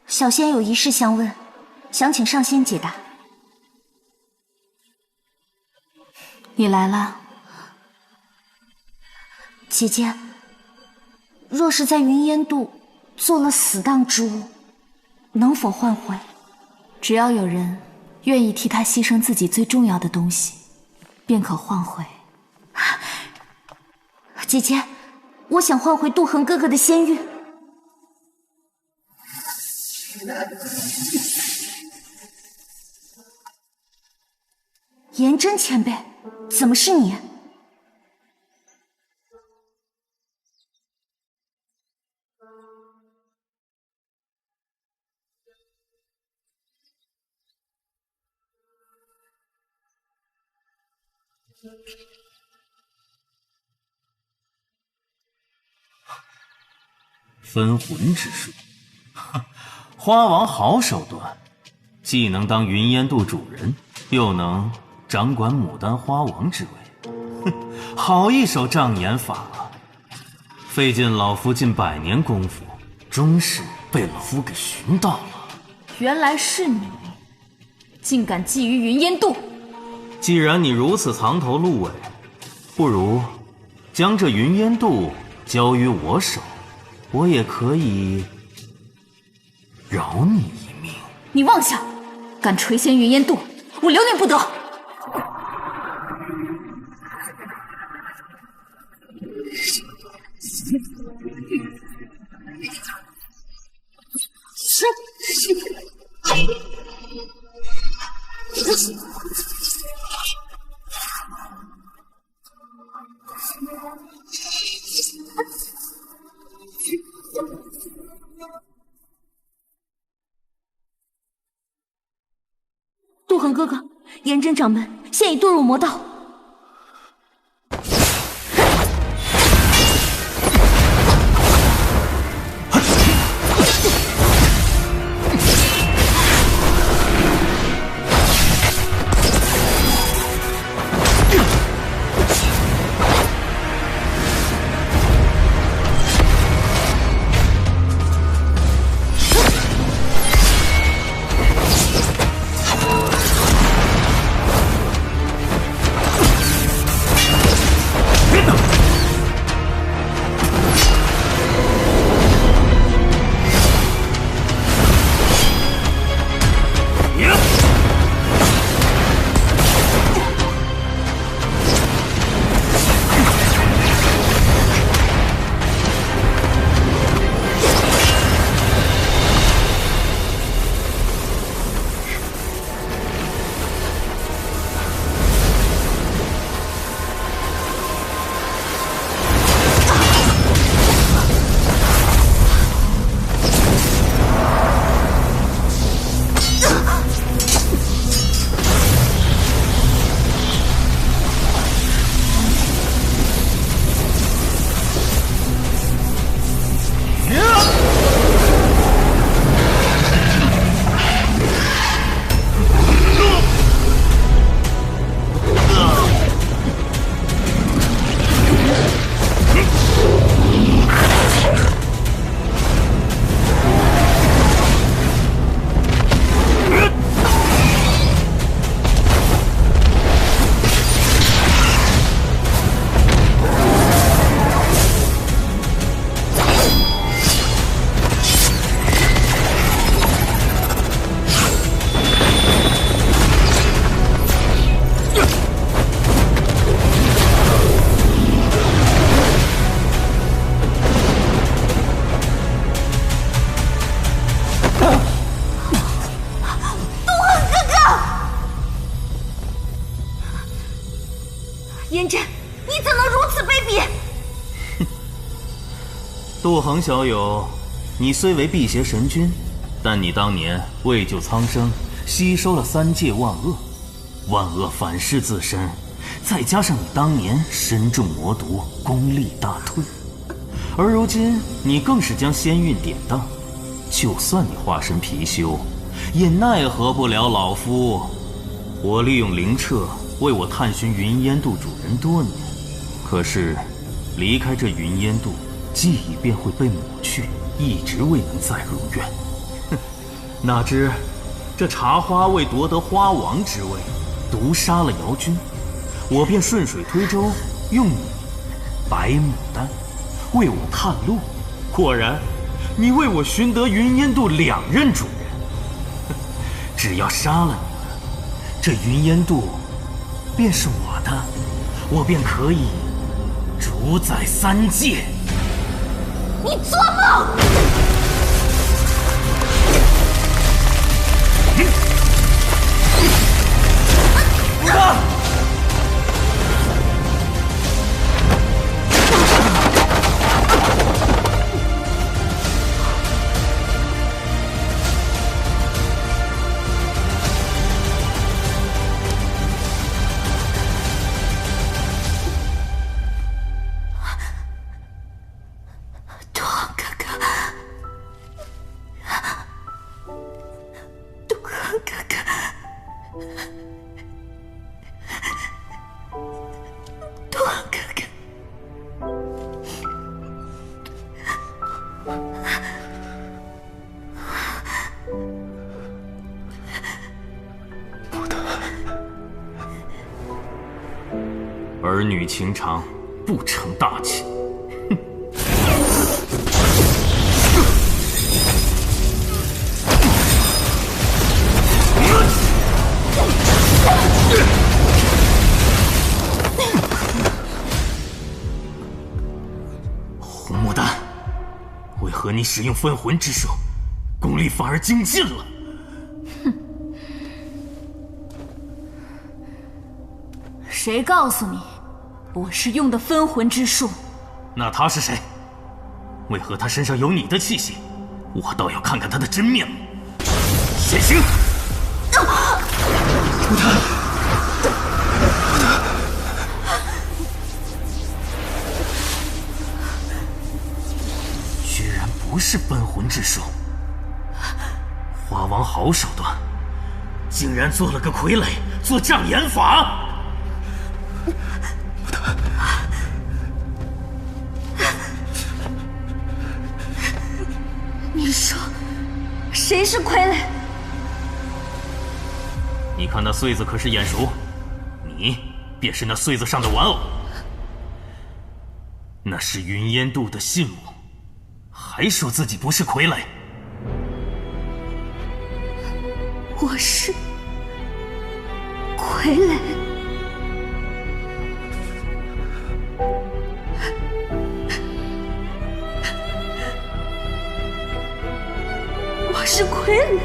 小仙有一事相问，想请上仙解答。你来了。姐姐，若是在云烟渡做了死当之物，能否换回？只要有人愿意替他牺牲自己最重要的东西，便可换回。姐姐，我想换回杜恒哥哥的仙玉。颜真前辈，怎么是你？分魂之术，花王好手段，既能当云烟渡主人，又能掌管牡丹花王之位。哼，好一手障眼法啊！费尽老夫近100年功夫，终是被老夫给寻到了。原来是你，竟敢觊觎云烟渡！既然你如此藏头露尾，不如将这云烟渡交于我手，我也可以饶你一命。你妄想！敢垂涎云烟渡，我留你不得！杜恒哥哥，颜真掌门现已堕入魔道。杜恒小友，你虽为辟邪神君，但你当年为救苍生，吸收了3界万恶，万恶反噬自身，再加上你当年身中魔毒，功力大退，而如今你更是将仙韵典当，就算你化身貔貅，也奈何不了老夫。我利用灵澈为我探寻云烟渡主人多年，可是离开这云烟渡，记忆便会被抹去，一直未能再如愿。哼，哪知这茶花为夺得花王之位，毒杀了姚军，我便顺水推舟，用你白牡丹为我探路。果然，你为我寻得云烟渡2任主人。只要杀了你们，这云烟渡便是我的，我便可以主宰3界。你做梦！儿女情长，不成大器。红牡丹，为何你使用分魂之术，功力反而精进了？谁告诉你，我是用的分魂之术？那他是谁？为何他身上有你的气息？我倒要看看他的真面目。显形！居然不是分魂之术，花王好手段，竟然做了个傀儡做障眼法。你说，谁是傀儡？你看那穗子可是眼熟，你便是那穗子上的玩偶。那是云烟渡的信物，还说自己不是傀儡。我是傀儡。我是傀儡。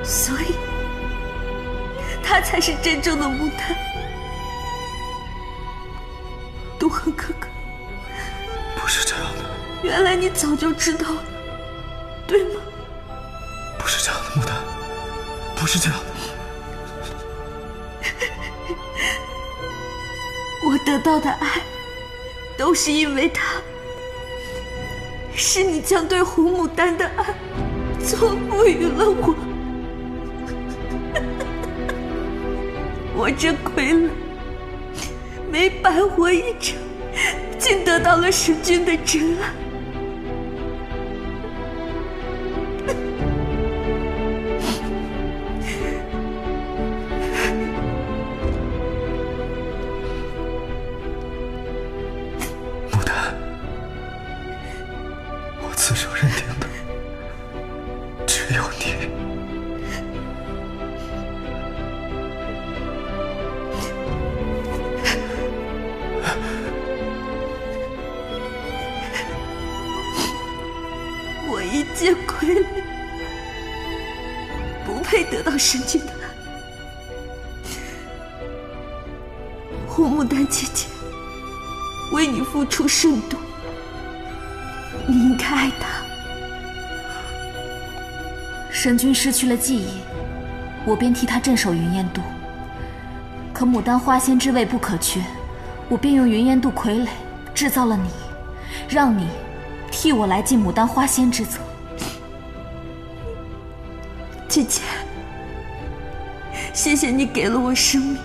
所以，他才是真正的牡丹。渡恒哥哥，不是这样的。原来你早就知道了，对吗？不是这样的，牡丹，不是这样的。我得到的爱，都是因为他。是你将对红牡丹的爱错赋予了我。我这傀儡没白活一场，竟得到了神君的真爱。牡丹，我此生认定的只有你。我一介傀儡，不配得到神君的爱。红牡丹姐姐为你付出甚多，你应该爱她。神君失去了记忆，我便替他镇守云烟渡。可牡丹花仙之位不可缺，我便用云烟渡傀儡制造了你，让你替我来尽牡丹花仙之责。姐姐，谢谢你给了我生命，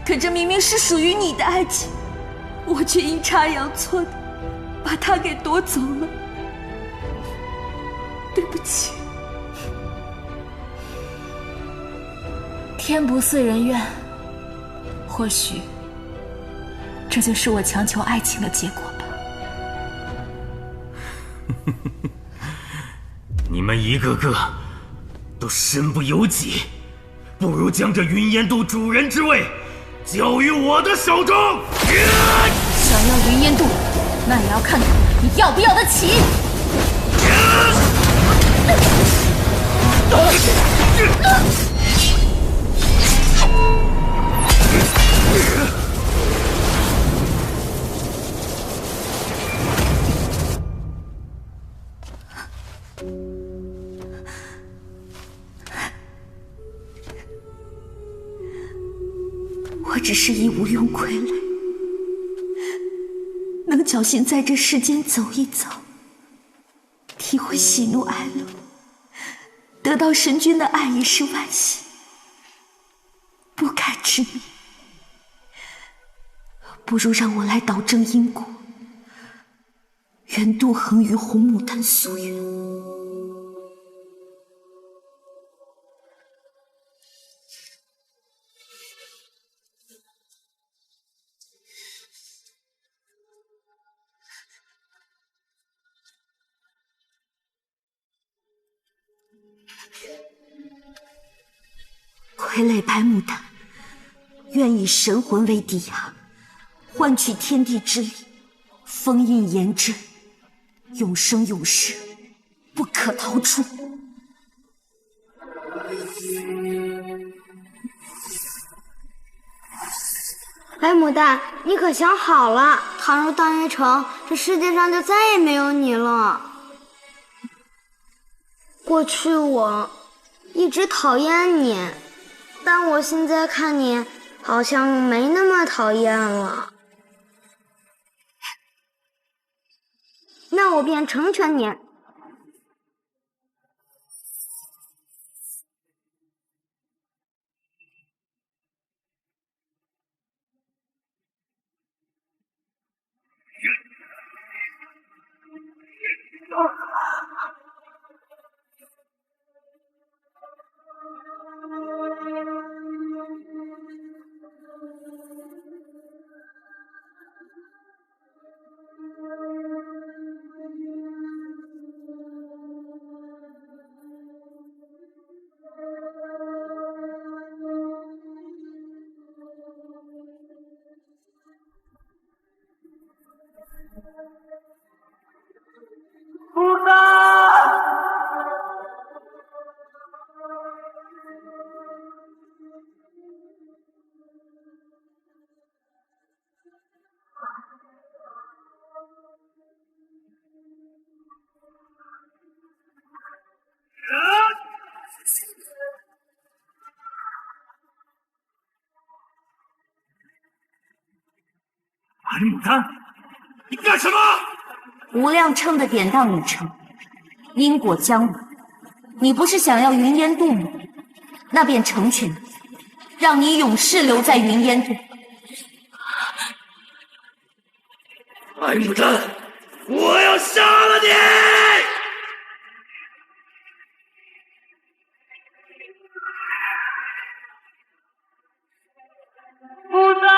可这明明是属于你的爱情，我却阴差阳错的把它给夺走了。对不起。天不遂人愿，或许这就是我强求爱情的结果吧。你们一个个都身不由己，不如将这云烟渡主人之位交于我的手中。想要云烟渡，那也要看看你要不要得起。我只是一无用傀儡，能侥幸在这世间走一走，体会喜怒哀乐，得到神君的爱也是万幸，不该执迷。不如让我来导正因果，愿渡恒与红牡丹夙愿。傀儡白牡丹，愿以神魂为抵押，换取天地之力，封印严阵，永生永世，不可逃出。白牡丹，你可想好了？倘若当夜城，这世界上就再也没有你了。过去我一直讨厌你，但我现在看你好像没那么讨厌了。那我便成全你。白牡丹，你干什么？无量称的典当已成，因果将往。你不是想要云烟渡吗？那便成全你，让你永世留在云烟渡。白牡丹，我要杀了你！牡丹！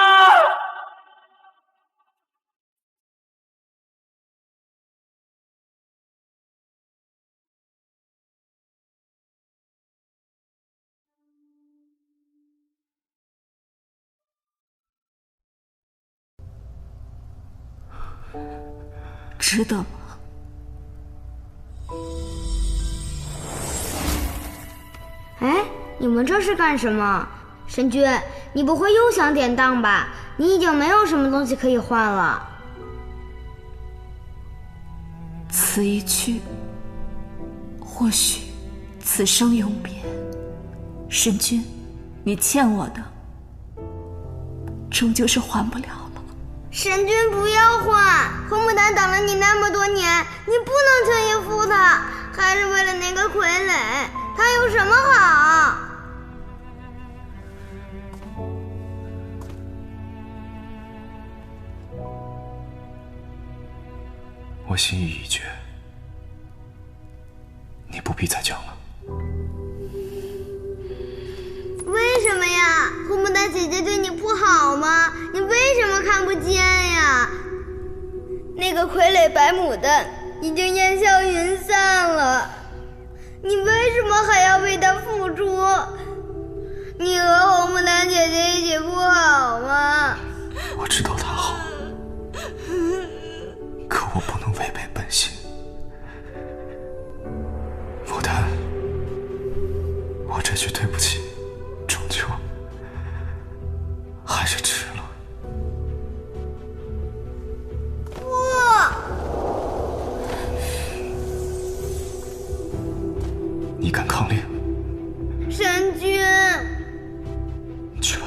值得吗？哎，你们这是干什么？神君，你不会又想典当吧？你已经没有什么东西可以换了。此一去，或许此生永别。神君，你欠我的，终究是还不了了。神君不要换，红牡丹等了你那么多年，你不能轻易负他，还是为了那个傀儡，他有什么好？我心意已决，你不必再讲了。为什么呀？红牡丹姐姐对你不好吗？你为什么看不见呀？那个傀儡白牡丹已经烟消云散了，你为什么还要为他付出？你和红牡丹姐姐一起不好吗？我知道他好，可我不能违背本心。牡丹，我这句对不起终究还是迟了。你敢抗令？神君，去吧。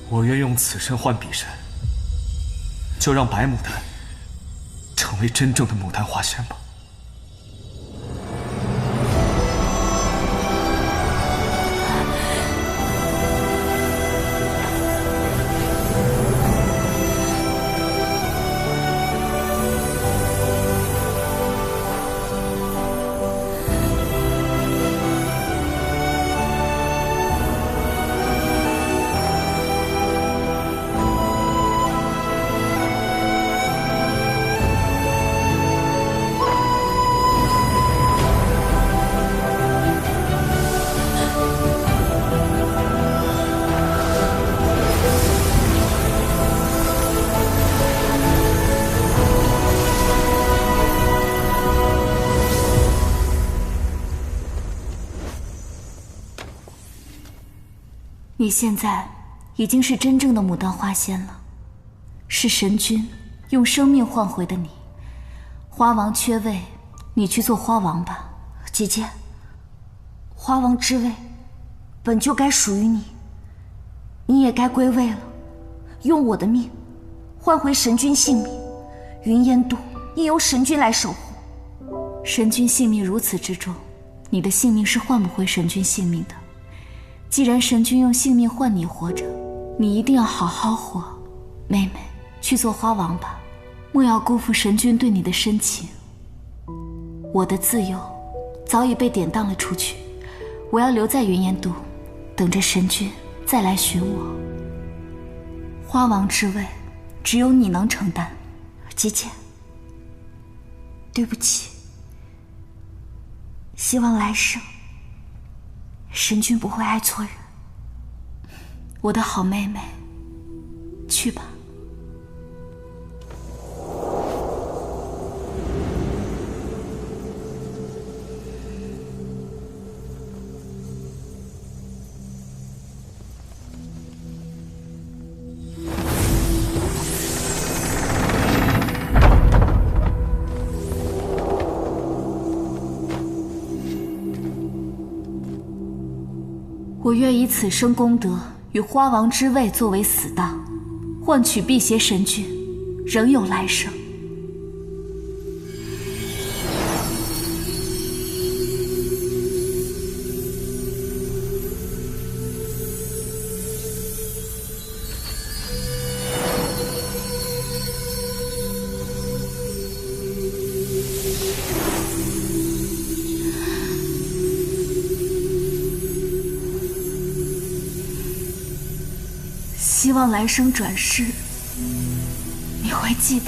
我愿用此身换彼身，就让白牡丹成为真正的牡丹花仙吧。你现在已经是真正的牡丹花仙了，是神君用生命换回的你。花王缺位，你去做花王吧。姐姐，花王之位本就该属于你，你也该归位了。用我的命换回神君性命，云烟渡应由神君来守护。神君性命如此之重，你的性命是换不回神君性命的。既然神君用性命换你活着，你一定要好好活。妹妹，去做花王吧，莫要辜负神君对你的深情。我的自由早已被典当了出去，我要留在云烟渡，等着神君再来寻我。花王之位，只有你能承担。姐姐，对不起。希望来生神君不会爱错人。我的好妹妹，去吧。我愿以此生功德与花王之位作为死当，换取辟邪神君，仍有来生。希望来生转世，你会记得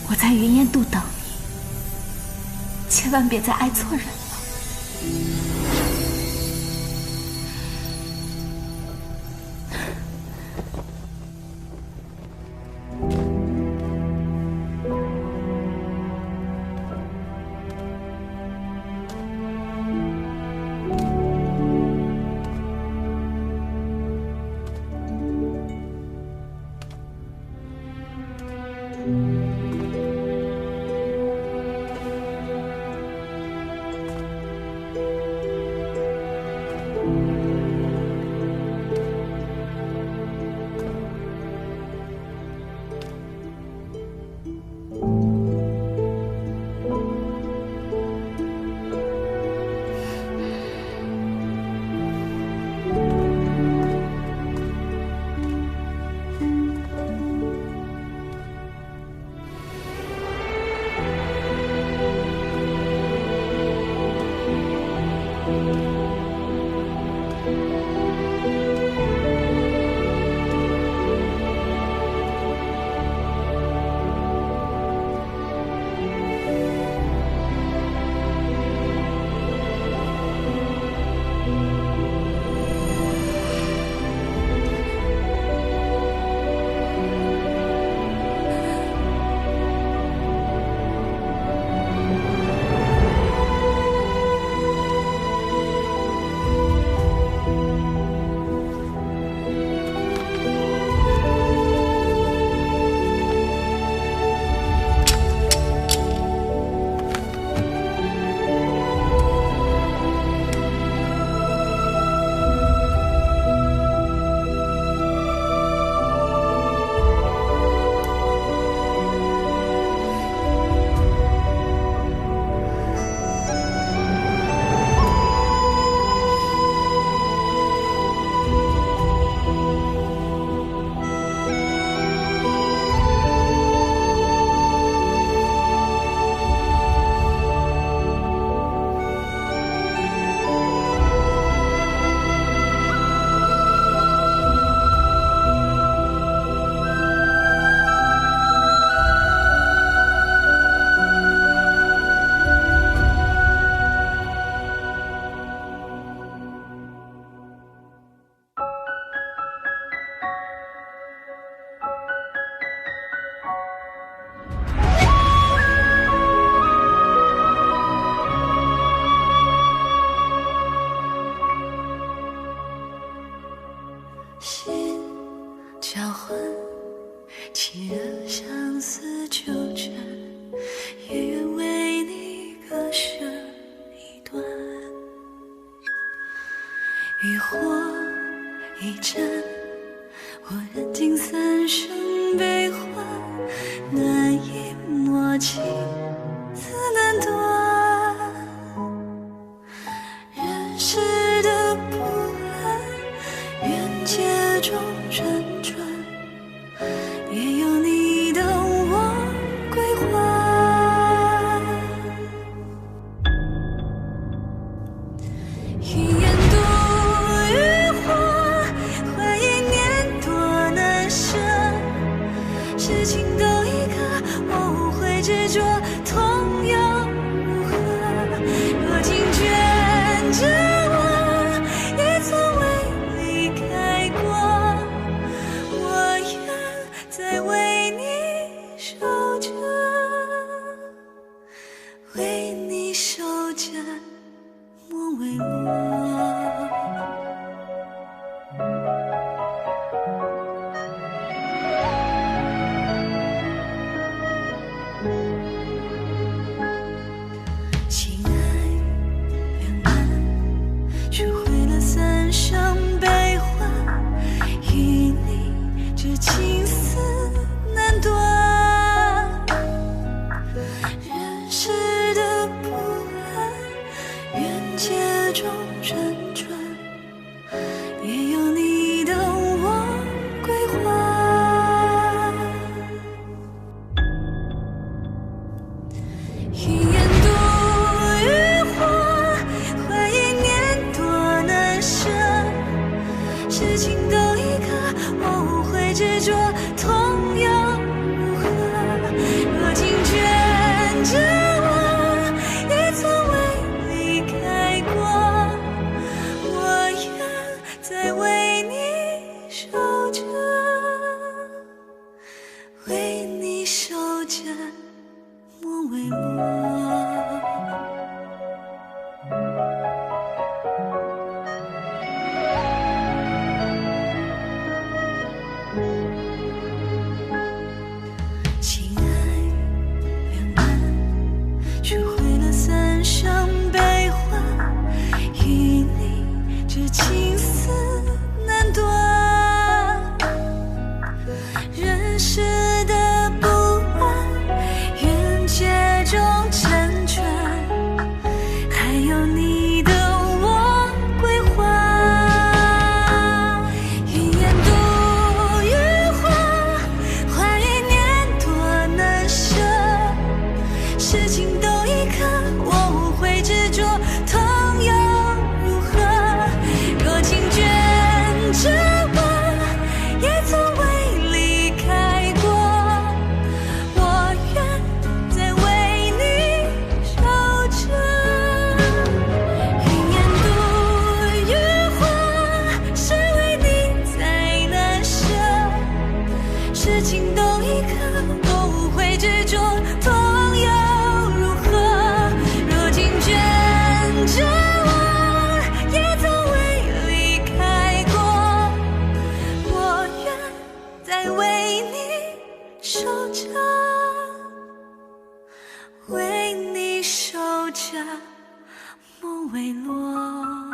我在云烟渡等你，千万别再爱错人了。弃了相思纠缠，也愿为你割舍一段。渔火一盏，我燃尽三生悲欢，难以默契自难断。人世的不安，缘劫中辗转，也有你等我归还。一言度余华，换一年多难舍。是情都一刻，我无悔执着，痛又如何？若尽卷着我，也从未离开过。我愿再为你守着，为你守着莫为落。情爱圆满，学会了三生悲欢，与你这情丝难断。人世的不安，缘劫中辗转，也有你等我归还。一言度余华，换一年多难舍。是情都一刻，我无悔执着，痛又如何？若尽卷着我，也从未离开过。我愿再为你守着，为你守着莫为落。情爱圆满，学会了三生悲欢，与你这情丝难断。人世的不安，缘劫中辗转，还有你等我归还。一言度余华，换一年多难舍。是情都一刻，我无悔执着，痛又如何？若尽卷着我，也从未离开过。我愿再为你守着。云烟度余华，是为你再难舍。是情都一刻，我无悔执着，痛又如何？若尽卷着我，也从未离开过。我愿再为你守着，为你守着莫为落。